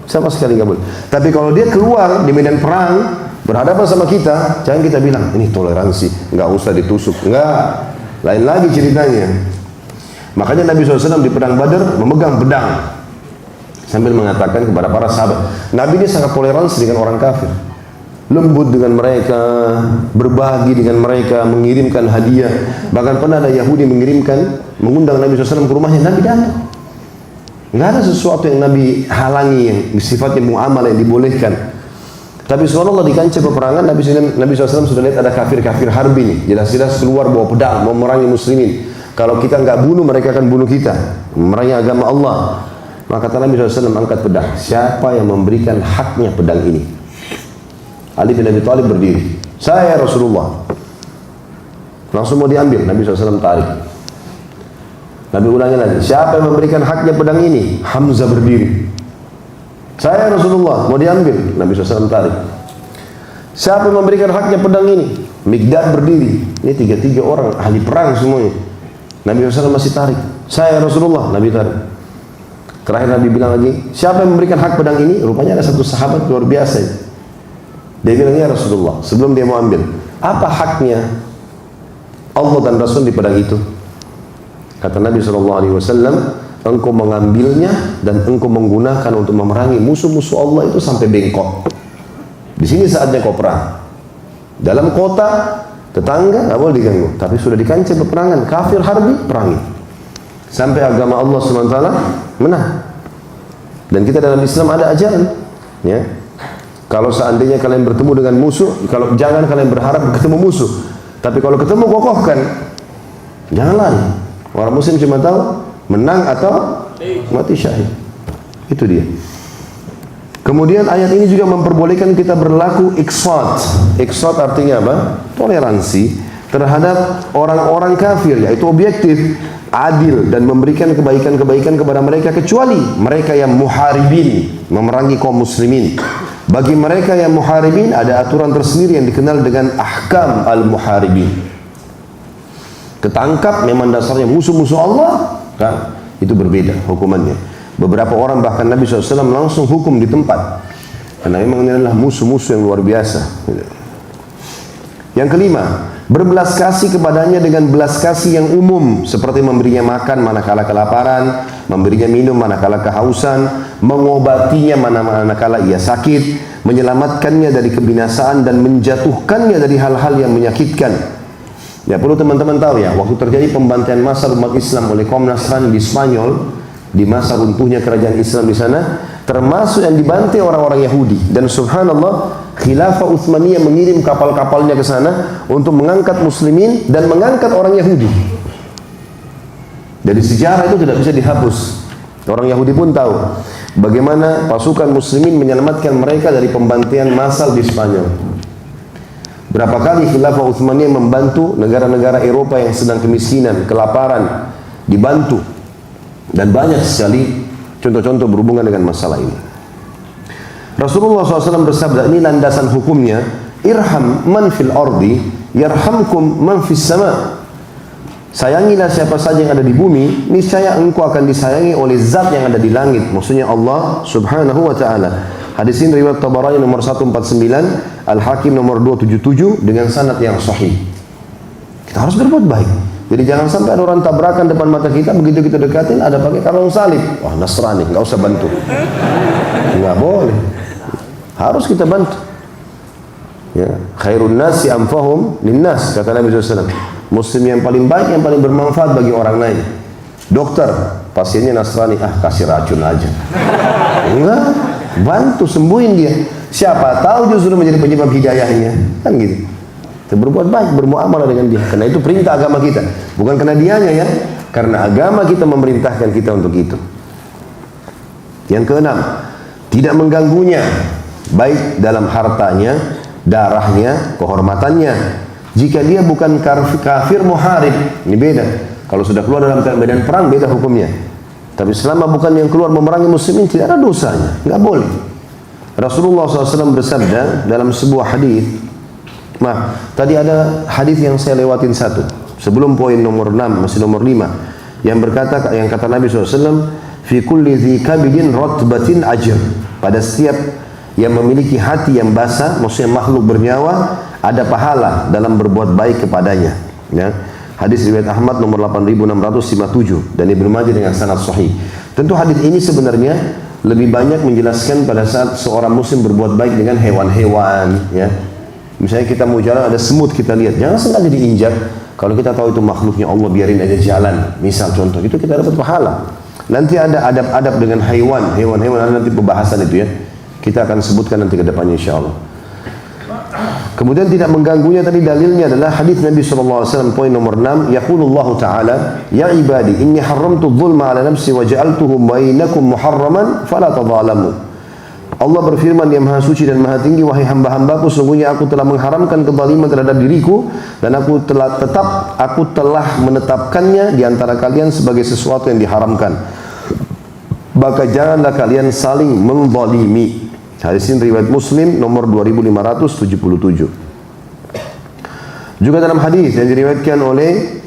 Sama sekali enggak boleh. Tapi kalau dia keluar di medan perang, berhadapan sama kita, jangan kita bilang ini toleransi, enggak usah ditusuk. Enggak. Lain lagi ceritanya. Makanya Nabi SAW di perang Badar memegang pedang sambil mengatakan kepada para sahabat, Nabi ini sangat toleransi dengan orang kafir. lembut dengan mereka, berbagi dengan mereka, mengirimkan hadiah. Bahkan pernah ada Yahudi mengundang Nabi SAW ke rumahnya, Nabi datang. Nggak ada sesuatu yang Nabi halangi yang sifatnya muamalah yang dibolehkan. Tapi subhanallah di kancah peperangan Nabi SAW sudah lihat ada kafir-kafir harbi nih, jelas-jelas keluar bawa pedang mau memerangi muslimin. Kalau kita nggak bunuh, mereka akan bunuh kita, memerangi agama Allah. Maka kata Nabi SAW, angkat pedang. Siapa yang memberikan haknya pedang ini? Ali bin Abi Thalib berdiri. Saya Rasulullah. Langsung mau diambil, Nabi SAW tarik. Nabi ulangi lagi. Siapa yang memberikan haknya pedang ini? Hamzah berdiri. Saya Rasulullah, mau diambil, Nabi SAW tarik. Siapa yang memberikan haknya pedang ini? Mikdad berdiri. Ini tiga orang ahli perang semuanya. Nabi SAW masih tarik. Saya Rasulullah, Nabi tarik. Terakhir Nabi bilang lagi, siapa yang memberikan hak pedang ini? Rupanya ada satu sahabat luar biasa. Dia bilang, ya Rasulullah, sebelum dia mau ambil, apa haknya Allah dan Rasul di pedang itu? Kata Nabi SAW, engkau mengambilnya dan engkau menggunakan untuk memerangi musuh-musuh Allah itu sampai bengkok. Di sini saatnya kau perang. Dalam kota, tetangga, nggak boleh diganggu. Tapi sudah di kancah peperangan, kafir harbi, perangi. Sampai agama Allah SWT menang. Dan kita dalam Islam ada ajaran, ya. Kalau seandainya kalian bertemu dengan musuh, kalau jangan kalian berharap ketemu musuh. Tapi kalau ketemu kokohkan, jangan lari. Orang muslim cuma tahu menang atau mati syahid. Itu dia. Kemudian ayat ini juga memperbolehkan kita berlaku iqsad. Iqsad artinya apa? Toleransi terhadap orang-orang kafir, yaitu objektif, adil dan memberikan kebaikan-kebaikan kepada mereka kecuali mereka yang muharibin, memerangi kaum muslimin. Bagi mereka yang muharibin ada aturan tersendiri yang dikenal dengan ahkam al-muharibin. Ketangkap memang dasarnya musuh-musuh Allah, kan? Itu berbeda hukumannya. Beberapa orang bahkan Nabi SAW langsung hukum di tempat, karena memang ini adalah musuh-musuh yang luar biasa. Yang kelima, berbelas kasih kepadanya dengan belas kasih yang umum, seperti memberinya makan manakala kelaparan, memberinya minum manakala kehausan, mengobatinya manakala ia sakit, menyelamatkannya dari kebinasaan dan menjatuhkannya dari hal-hal yang menyakitkan. Ya, perlu teman-teman tahu ya, waktu terjadi pembantaian massal umat Islam oleh kaum Nasrani di Spanyol, di masa runtuhnya kerajaan Islam di sana, termasuk yang dibantai orang-orang Yahudi. Dan subhanallah, Khilafah Utsmaniyah mengirim kapal-kapalnya ke sana untuk mengangkat muslimin dan mengangkat orang Yahudi. Dari sejarah itu tidak bisa dihapus. Orang Yahudi pun tahu bagaimana pasukan muslimin menyelamatkan mereka dari pembantaian massal di Spanyol. Berapa kali Khilafah Utsmaniyah membantu negara-negara Eropa yang sedang kemiskinan, kelaparan, dibantu. Dan banyak sekali contoh-contoh berhubungan dengan masalah ini. Rasulullah SAW bersabda, ini landasan hukumnya, irham man fil ardi yarhamkum man fis sama. Sayangilah siapa saja yang ada di bumi, niscaya engkau akan disayangi oleh zat yang ada di langit. Maksudnya Allah Subhanahu wa taala. Hadis ini riwayat Tabarani nomor 149, Al-Hakim nomor 277 dengan sanad yang sahih. Kita harus berbuat baik. Jadi jangan sampai ada orang tabrakan depan mata kita, begitu kita dekatin ada pakai kalung salib. Wah, Nasrani, nggak usah bantu. Nggak boleh. Harus kita bantu. Ya, khairun nasi anfahum linnas, kata Nabi SAW. Muslim yang paling baik, yang paling bermanfaat bagi orang lain. Dokter, pasiennya Nasrani, kasih racun aja. Enggak, bantu sembuhin dia. Siapa tahu justru menjadi penyebab hidayahnya, kan gitu. Kita berbuat baik, bermuamalah dengan dia. Karena itu perintah agama kita, bukan karena dianya ya. Karena agama kita memerintahkan kita untuk itu. Yang keenam, tidak mengganggunya, baik dalam hartanya, darahnya, kehormatannya. Jika dia bukan kafir muharib, ini beda. Kalau sudah keluar dalam medan perang, beda hukumnya. Tapi selama bukan yang keluar memerangi muslimin, tidak ada dosanya, nggak boleh. Rasulullah SAW bersabda dalam sebuah hadis. Nah, tadi ada hadis yang saya lewatin satu. Sebelum poin nomor 6, masih nomor 5. Yang berkata, yang kata Nabi SAW, fi kulli dhi kabidin rotbatin ajr. Pada setiap yang memiliki hati yang basah, maksudnya makhluk bernyawa, ada pahala dalam berbuat baik kepadanya. Ya. Hadis riwayat Ahmad nomor 8657 dan Ibnu Majah dengan sanad sahih. Tentu hadis ini sebenarnya lebih banyak menjelaskan pada saat seorang muslim berbuat baik dengan hewan-hewan, ya. Misalnya kita mau jalan ada semut, kita lihat, jangan sengaja diinjak. Kalau kita tahu itu makhluknya Allah, biarin aja jalan. Misal contoh, itu kita dapat pahala. Nanti ada adab-adab dengan hewan-hewan ada nanti pembahasan itu, ya. Kita akan sebutkan nanti ke depannya insyaallah. Kemudian tidak mengganggunya tadi dalilnya adalah hadis Nabi SAW poin nomor 6, yaqulullahu ta'ala, ya ibadi inni haramtu dzulma ala nafsi wa ja'altuhu bainakum muharraman fala tadzalamu. Allah berfirman yang maha suci dan maha tinggi, wahai hamba-hambaku, sungguhnya aku telah mengharamkan kezaliman terhadap diriku dan aku telah menetapkannya di antara kalian sebagai sesuatu yang diharamkan. Maka janganlah kalian saling menzalimi. Hadis ini riwayat Muslim nomor 2577. Juga dalam hadis yang diriwayatkan oleh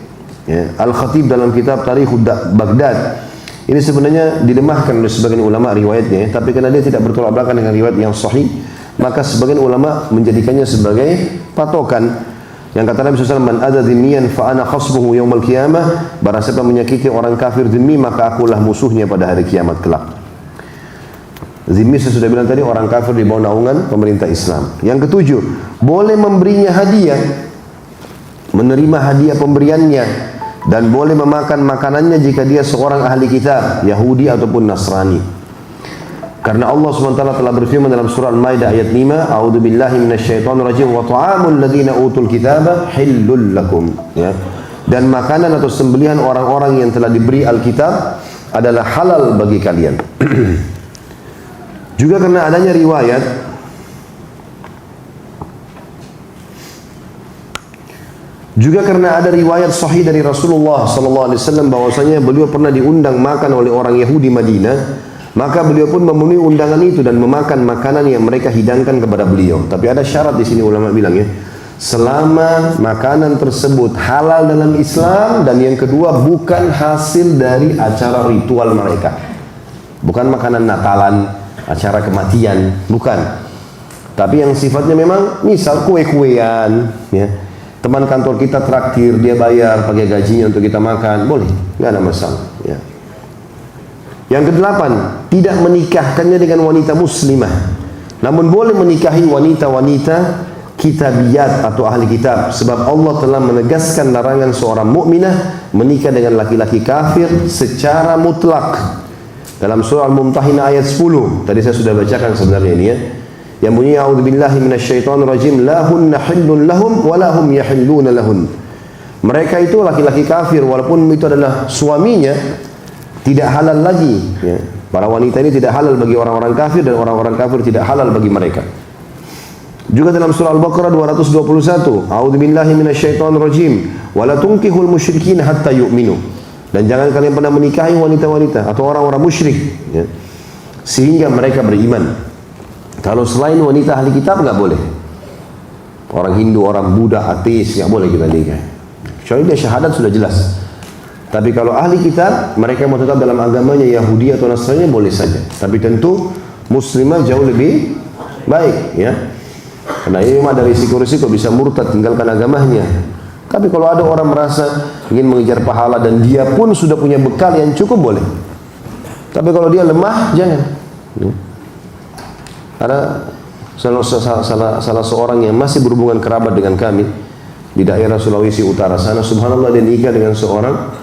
Al-Khatib dalam kitab Tarikh Baghdad, ini sebenarnya dilemahkan oleh sebagian ulama riwayatnya, tapi karena dia tidak bertolak belakang dengan riwayat yang sahih, maka sebagian ulama menjadikannya sebagai patokan. Yang kata Nabi SAW, man adza dhimmiyan fa ana khasbuhu yaumil qiyamah, barang siapa menyakiti orang kafir dhimmi, maka akulah musuhnya pada hari kiamat kelak. Zimmi saya sudah bilang tadi, orang kafir di bawah naungan pemerintah Islam. Yang ketujuh, boleh memberinya hadiah, menerima hadiah pemberiannya, dan boleh memakan makanannya jika dia seorang ahli kitab, Yahudi ataupun Nasrani. Karena Allah SWT telah berfirman dalam surah Al-Maidah ayat 5, a'udzubillahi minasyaitonirrajim, wa ta'amul ladzina utul kitaba hillul lakum, ya. Dan makanan atau sembelihan orang-orang yang telah diberi Alkitab adalah halal bagi kalian. Juga karena adanya riwayat sahih dari Rasulullah SAW bahwasanya beliau pernah diundang makan oleh orang Yahudi Madinah, maka beliau pun memenuhi undangan itu dan memakan makanan yang mereka hidangkan kepada beliau. Tapi ada syarat di sini, ulama bilang, ya, selama makanan tersebut halal dalam Islam, dan yang kedua bukan hasil dari acara ritual mereka, bukan makanan Natalan, acara kematian, bukan. Tapi yang sifatnya memang misal kue-kuean, ya. Teman kantor kita traktir, dia bayar pakai gajinya untuk kita makan, boleh, nggak ada masalah, ya. Yang kedelapan, tidak menikahkannya dengan wanita muslimah, namun boleh menikahi wanita-wanita kitabiyat atau ahli kitab, sebab Allah telah menegaskan larangan seorang mukminah menikah dengan laki-laki kafir secara mutlak. Dalam surah Al-Mumtahinah ayat 10, tadi saya sudah bacakan sebenarnya ini, ya, yang bunyi a'udzubillahi minasyaitonirrajim, la hunna hillun lahum wa lahum yahilluna lahun. Mereka itu laki-laki kafir, walaupun itu adalah suaminya, tidak halal lagi, ya. Para wanita ini tidak halal bagi orang-orang kafir, dan orang-orang kafir tidak halal bagi mereka. Juga dalam surah Al-Baqarah 221, a'udzubillahi minasyaitonirrajim, wa la tunkihul musyrikin hatta yu'minu. Dan jangan kalian pernah menikahi wanita-wanita atau orang-orang musyrik, ya, sehingga mereka beriman. Kalau selain wanita ahli kitab nggak boleh. Orang Hindu, orang Buddha, ateis nggak boleh kita nikah. Kecuali dia syahadat sudah jelas. Tapi kalau ahli kitab, mereka mau tetap dalam agamanya Yahudi atau Nasrani, boleh saja. Tapi tentu muslimah jauh lebih baik, ya. Karena ini memang ada risiko-risiko bisa murtad, tinggalkan agamanya. Tapi kalau ada orang merasa ingin mengejar pahala dan dia pun sudah punya bekal yang cukup, boleh. Tapi kalau dia lemah, jangan. Ada salah seorang yang masih berhubungan kerabat dengan kami di daerah Sulawesi Utara sana, subhanallah, dia nikah dengan seorang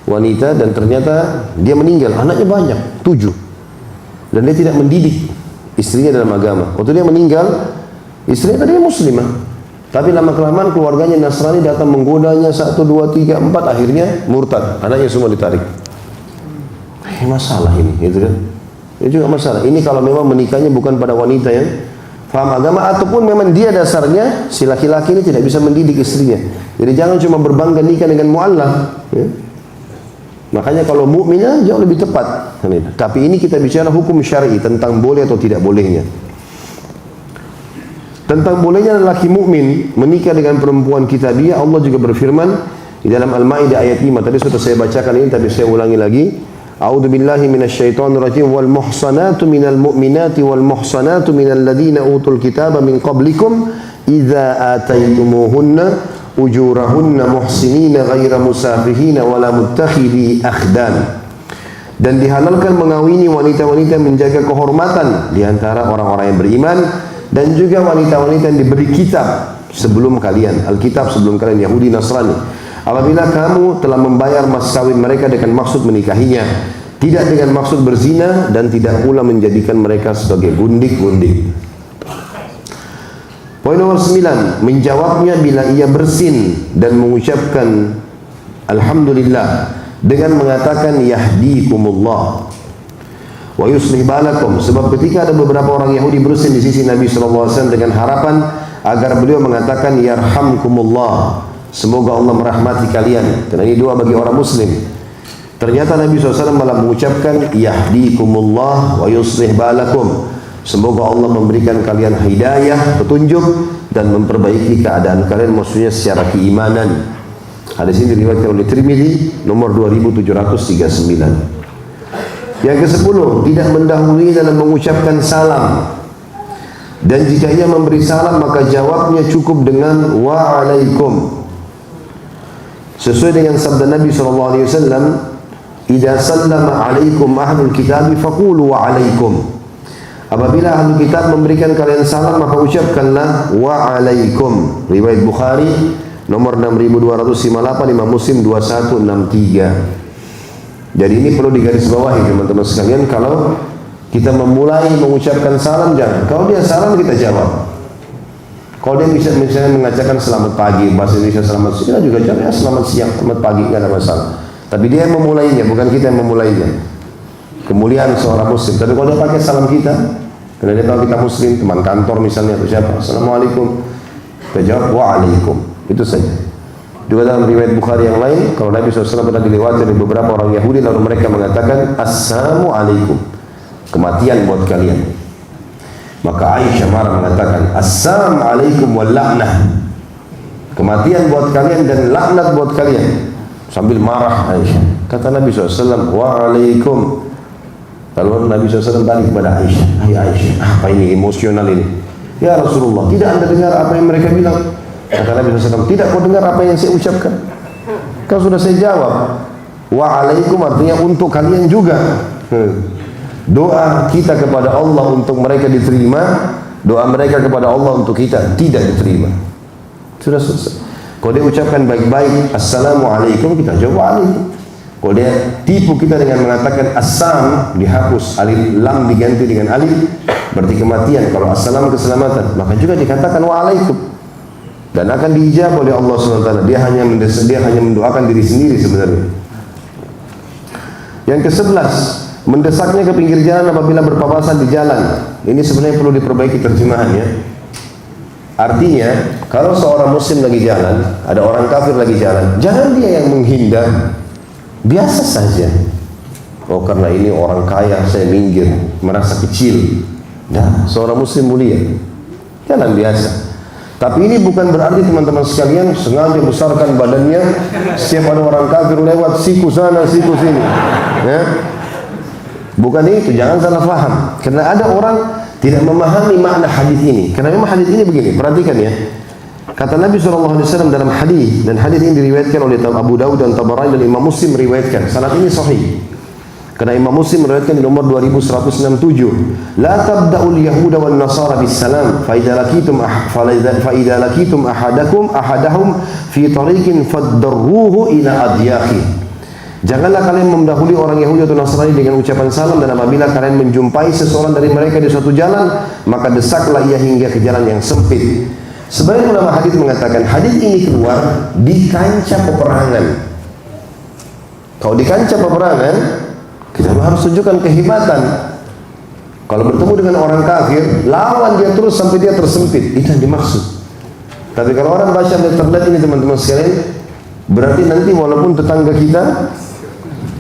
wanita dan ternyata dia meninggal, anaknya banyak, 7. Dan dia tidak mendidik istrinya dalam agama. Waktu dia meninggal, istrinya tadinya muslimah, tapi lama-kelamaan keluarganya Nasrani datang menggodanya 1, 2, 3, 4, akhirnya murtad, anaknya semua ditarik. Masalah ini, gitu kan? Ini juga masalah. Ini kalau memang menikahnya bukan pada wanita yang paham agama, ataupun memang dia dasarnya si laki-laki ini tidak bisa mendidik istrinya. Jadi jangan cuma berbangga nikah dengan mu'allaf, ya. Makanya kalau mukminah jauh lebih tepat. Tapi ini kita bicara hukum syar'i tentang boleh atau tidak bolehnya. Tentang bolehnya lelaki mukmin menikah dengan perempuan kitabiyah, Allah juga berfirman di dalam Al-Maidah ayat 5. Tadi sudah saya bacakan ini, tapi saya ulangi lagi. A'udzu billahi minasyaitonir rajim, wal muhsanatu minal mu'minati wal muhsanatu minal ladzina utul kitaba min qablikum idza ataitumuhunna ujurahunna muhsinina ghaira musafihina wala muttakhidhi akhdan. dan dihalalkan mengawini wanita-wanita yang menjaga kehormatan di antara orang-orang yang beriman, dan juga wanita-wanita yang diberi kitab sebelum kalian, Alkitab sebelum kalian, Yahudi Nasrani. Apabila kamu telah membayar mas kawin mereka dengan maksud menikahinya, tidak dengan maksud berzina, dan tidak pula menjadikan mereka sebagai gundik-gundik. Poin nomor 9, menjawabnya bila ia bersin dan mengucapkan Alhamdulillah dengan mengatakan yahdikumullah wa yuslih balakum. Sebab ketika ada beberapa orang Yahudi bersin di sisi Nabi SAW dengan harapan agar beliau mengatakan yarhamkumullah, semoga Allah merahmati kalian, karena ini doa bagi orang muslim. Ternyata Nabi SAW malah mengucapkan yahdikumullah wa yuslih balakum, semoga Allah memberikan kalian hidayah, petunjuk, dan memperbaiki keadaan kalian, maksudnya secara keimanan. Hadis ini diriwayatkan oleh Tirmidzi nomor 2739. Yang ke-10, tidak mendahului dalam mengucapkan salam, dan jika ia memberi salam maka jawabnya cukup dengan wa'alaikum, sesuai dengan sabda Nabi SAW, idza sallama alaikum ahlul kitab faqulu wa'alaikum. Apabila ahli kitab memberikan kalian salam maka ucapkanlah wa'alaikum. Riwayat Bukhari nomor 6258, Imam Muslim 2163. Jadi ini perlu digarisbawahi teman-teman sekalian, kalau kita memulai mengucapkan salam, jangan, kalau dia salam kita jawab. Kalau dia bisa misalnya mengatakan selamat pagi, bahasa Indonesia selamat siang, kita juga jawab ya selamat siang, selamat pagi, tidak ada masalah. Tapi dia yang memulainya, bukan kita yang memulainya. Kemuliaan seorang muslim. Tapi kalau dia pakai salam kita, karena dia tahu kita muslim, teman kantor misalnya atau siapa, Assalamualaikum, kita jawab wa'alaikum, itu saja. Juga dalam riwayat Bukhari yang lain, kalau Nabi SAW pernah dilewati oleh beberapa orang Yahudi, lalu mereka mengatakan Assalamualaikum, kematian buat kalian. Maka Aisyah marah mengatakan Assalamualaikum wal la'nah, kematian buat kalian dan laknat buat kalian. Sambil marah Aisyah, kata Nabi SAW wa'alaikum. Lalu Nabi SAW balik kepada Aisyah, hai Aisyah, apa ini emosional ini? Ya Rasulullah, tidak anda dengar apa yang mereka bilang? Kata Nabi SAW, tidak kau dengar apa yang saya ucapkan? Kau sudah saya jawab. Wa'alaikum artinya untuk kalian juga. Doa kita kepada Allah untuk mereka diterima, doa mereka kepada Allah untuk kita tidak diterima. Sudah selesai. Kalau dia ucapkan baik-baik Assalamualaikum, kita jawab wa'alaikum. Kalau dia tipu kita dengan mengatakan Assam, dihapus, alif lam diganti dengan alif, berarti kematian. Kalau assalam keselamatan, maka juga dikatakan wa'alaikum, dan akan diijabah oleh Allah SWT. Dia hanya mendoakan diri sendiri sebenarnya. Yang ke-11, mendesaknya ke pinggir jalan apabila berpapasan di jalan. Ini sebenarnya perlu diperbaiki terjemahannya. Artinya, kalau seorang muslim lagi jalan, ada orang kafir lagi jalan, jangan dia yang menghindar, biasa saja. Oh karena ini orang kaya saya minggir, merasa kecil. Nah, seorang muslim mulia, jalan biasa. Tapi ini bukan berarti teman-teman sekalian sengaja besarkan badannya, setiap ada orang kafir lewat siku sana siku sini, ya? Bukan itu, jangan salah faham. Karena ada orang tidak memahami makna hadis ini. Karena memang hadis ini begini, perhatikan ya. Kata Nabi SAW dalam hadis, dan hadis ini diriwayatkan oleh Abu Dawud dan Tabarani, dan Imam Muslim meriwayatkan. Sanad ini sahih. Karena Imam Muslim meriwayatkan di nomor 2167. La tabda'ul yahuda wan nasara bis salam fa idza laqitum ahadahum fi tariqin faddarruhu ila adyaqi. Janganlah kalian mendahului orang Yahudi atau Nasrani dengan ucapan salam, dan apabila kalian menjumpai seseorang dari mereka di suatu jalan, maka desaklah ia hingga ke jalan yang sempit. Sebagian ulama hadis mengatakan hadis ini keluar di kancah peperangan. Kalau di kancah peperangan, kita harus tunjukkan kehebatan. Kalau bertemu dengan orang kafir, lawan dia terus sampai dia tersempit, itu yang dimaksud. Tapi kalau orang baca terlihat ini teman-teman sekalian, berarti nanti walaupun tetangga kita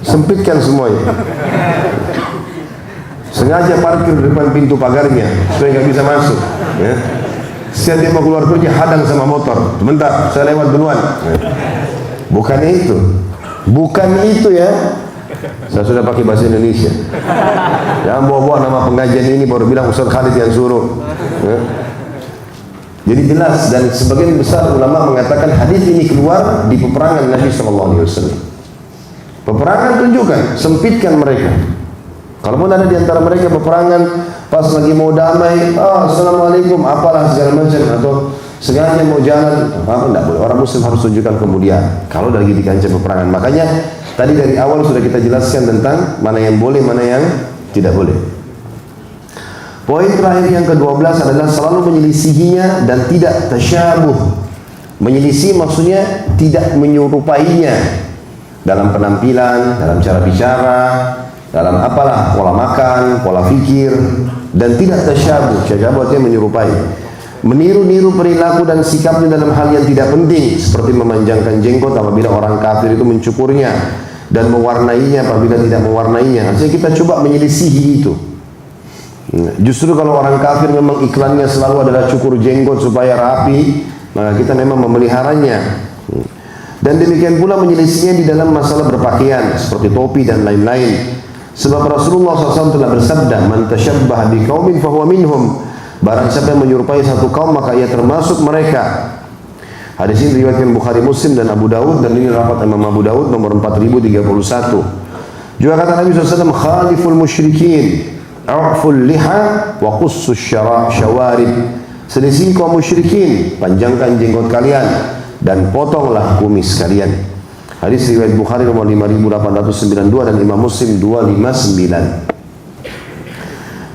sempitkan semuanya, sengaja parkir di depan pintu pagarnya supaya nggak bisa masuk, ya. Setiap dia mau keluar kerja hadang sama motor, sebentar saya lewat duluan, ya. Bukan itu ya. Saya sudah pakai bahasa Indonesia. Jangan bawa-bawa nama pengajian ini baru bilang Ustaz Khalid yang suruh, ya. Jadi jelas, dan sebagian besar ulama mengatakan hadis ini keluar di peperangan Nabi SAW. Peperangan tunjukkan, sempitkan mereka. Kalaupun ada di antara mereka peperangan pas lagi mau damai, assalamualaikum, apalah segala macam, atau sengaja mau jalan, apa enggak boleh. Orang Muslim harus tunjukkan kemudian kalau lagi di kancah peperangan. Makanya tadi dari awal sudah kita jelaskan tentang mana yang boleh, mana yang tidak boleh. Poin terakhir yang ke-12 adalah selalu menyelisihinya dan tidak tasyabuh. Menyelisih maksudnya tidak menyerupainya dalam penampilan, dalam cara bicara, dalam apalah, pola makan, pola fikir, dan tidak tasyabuh. Tasyabuh artinya menyerupai. Meniru-niru perilaku dan sikapnya dalam hal yang tidak penting, seperti memanjangkan jenggot apabila orang kafir itu mencukurnya, dan mewarnainya apabila tidak mewarnainya. Artinya kita coba menyelisihi itu. Justru kalau orang kafir memang iklannya selalu adalah cukur jenggot supaya rapi, maka kita memang memeliharanya. Dan demikian pula menyelisihinya di dalam masalah berpakaian seperti topi dan lain-lain. Sebab Rasulullah SAW telah bersabda, "Man tashabbaha biqaumin fahuwa minhum." Barang siapa yang menyerupai satu kaum maka ia termasuk mereka. Hadis ini diriwayatkan Bukhari, Muslim dan Abu Dawud, dan ini rapat Imam Abu Dawud nomor 4031. Juga kata Nabi SAW, "Khaliful musyrikin, a'ful liha wa qussus syawarib." Selisih kaum musyrikin, panjangkan jenggot kalian dan potonglah kumis kalian. Hadis riwayat Bukhari nomor 5892 dan Imam Muslim 259.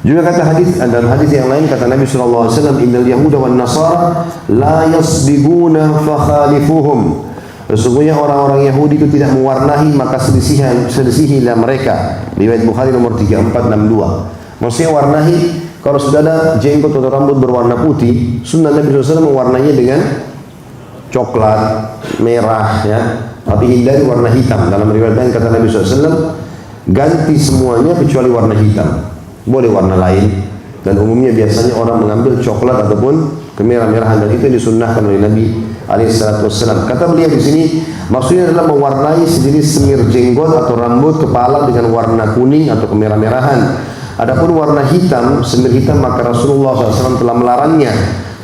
Juga kata hadis, dalam hadis yang lain kata Nabi sallallahu alaihi wasallam, "Innal yahuda wan nasara la yasbiguna fakhalifuhum." Sesungguhnya orang-orang Yahudi itu tidak mewarnahi, maka selisihilah mereka. Riwayat Bukhari nomor 3462. Maksudnya warnahi, kalau sudah ada jenggot atau rambut berwarna putih, sunnah Nabi SAW mewarnainya dengan coklat, merah, ya. Tapi hindari warna hitam. Dalam riwayat lain kata Nabi SAW, ganti semuanya kecuali warna hitam. Boleh warna lain. Dan umumnya biasanya orang mengambil coklat ataupun kemerah-merahan, dan itu disunnahkan oleh Nabi alaihissalam. Kata beliau di sini, maksudnya adalah mewarnai sejenis semir jenggot atau rambut kepala dengan warna kuning atau kemerah-merahan. Adapun warna hitam, semir hitam, maka Rasulullah SAW telah melarangnya.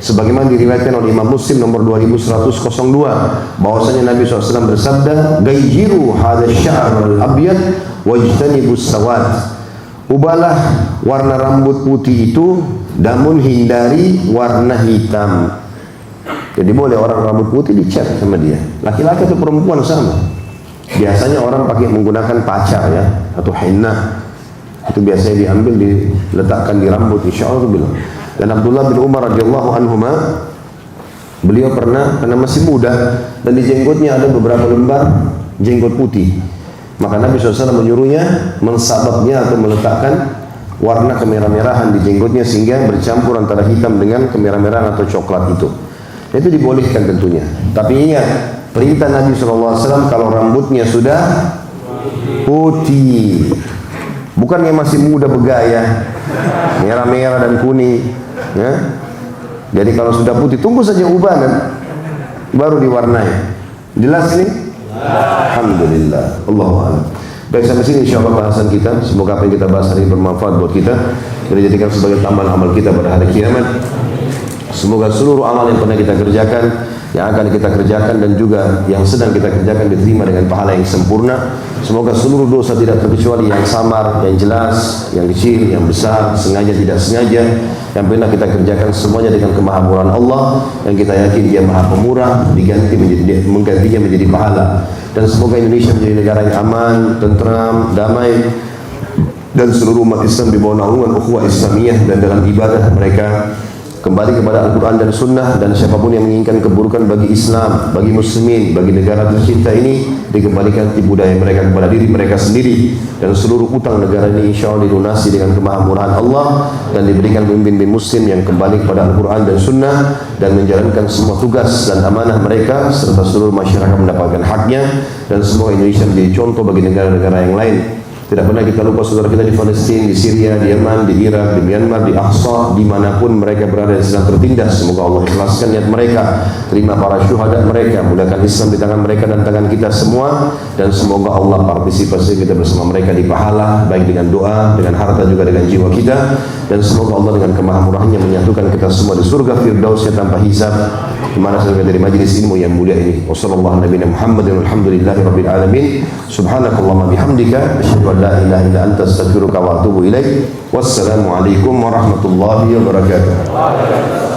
Sebagaimana diriwayatkan oleh Imam Muslim nomor 2102, bahwasanya Nabi SAW bersabda, "Gayyiru hadha sya'ral abyad wajtanibus sawad." Ubahlah warna rambut putih itu, namun hindari warna hitam. Jadi boleh orang rambut putih dicat sama dia. Laki-laki atau perempuan sama. Biasanya orang pakai menggunakan pacar, ya, atau henna. Itu biasanya diambil, diletakkan di rambut, insyaallah itu bilang. Dan Abdullah bin Umar radhiyallahu anhuma, beliau pernah, karena masih muda dan di jenggotnya ada beberapa lembar jenggot putih, maka Nabi SAW menyuruhnya mensababnya atau meletakkan warna kemerah-merahan di jenggotnya sehingga bercampur antara hitam dengan kemerah-merahan atau coklat itu. Itu dibolehkan tentunya. Tapi ingat, perintah Nabi SAW kalau rambutnya sudah putih, bukan yang masih muda bergaya, merah-merah dan kuning, ya. Jadi kalau sudah putih, tunggu saja ubahan, baru diwarnai. Jelas ini? Alhamdulillah. Allahu a'lam. Baik, sampai sini insyaallah bahasan kita. Semoga apa yang kita bahas hari ini bermanfaat buat kita dan dijadikan sebagai tambahan amal kita pada hari kiamat. Semoga seluruh amal yang pernah kita kerjakan, yang akan kita kerjakan, dan juga yang sedang kita kerjakan diterima dengan pahala yang sempurna. Semoga seluruh dosa tidak terkecuali yang samar, yang jelas, yang kecil, yang besar, sengaja tidak sengaja, yang pernah kita kerjakan, semuanya dengan kemahamurahan Allah, yang kita yakin Dia Maha Pemurah, menggantinya menjadi pahala. Dan semoga Indonesia menjadi negara yang aman, tentram, damai, dan seluruh umat Islam di bawah naungan ukhuwah Islamiyah, dan dalam ibadah mereka kembali kepada Al-Quran dan Sunnah. Dan siapapun yang menginginkan keburukan bagi Islam, bagi muslimin, bagi negara tercinta ini, dikembalikan tipu daya mereka kepada diri mereka sendiri. Dan seluruh utang negara ini insya Allah dilunasi dengan kemahamurahan Allah, dan diberikan pemimpin muslim yang kembali kepada Al-Quran dan Sunnah dan menjalankan semua tugas dan amanah mereka, serta seluruh masyarakat mendapatkan haknya. Dan semoga Indonesia menjadi contoh bagi negara-negara yang lain Tidak pernah kita lupa saudara kita di Palestina, di Syria, di Yaman, di Irak, di Myanmar, di Aqsa, dimanapun mereka berada yang sedang tertindas. Semoga Allah ikhlaskan niat mereka, terima para syuhada mereka, mudahkan Islam di tangan mereka dan tangan kita semua, dan semoga Allah partisipasi kita bersama mereka di pahala, baik dengan doa, dengan harta juga dengan jiwa kita, dan semoga Allah dengan kemahamurahannya menyatukan kita semua di surga Firdausnya tanpa hisab, di mana saudara dari majelis ilmu yang mulia ini. Wassallallahu nabiyana Muhammadin walhamdulillahi rabbil alamin. Subhanakallahumma bihamdika asyhadu an la ilaha illa anta astaghfiruka wa atubu ilaik. Wassalamu alaikum warahmatullahi wabarakatuh.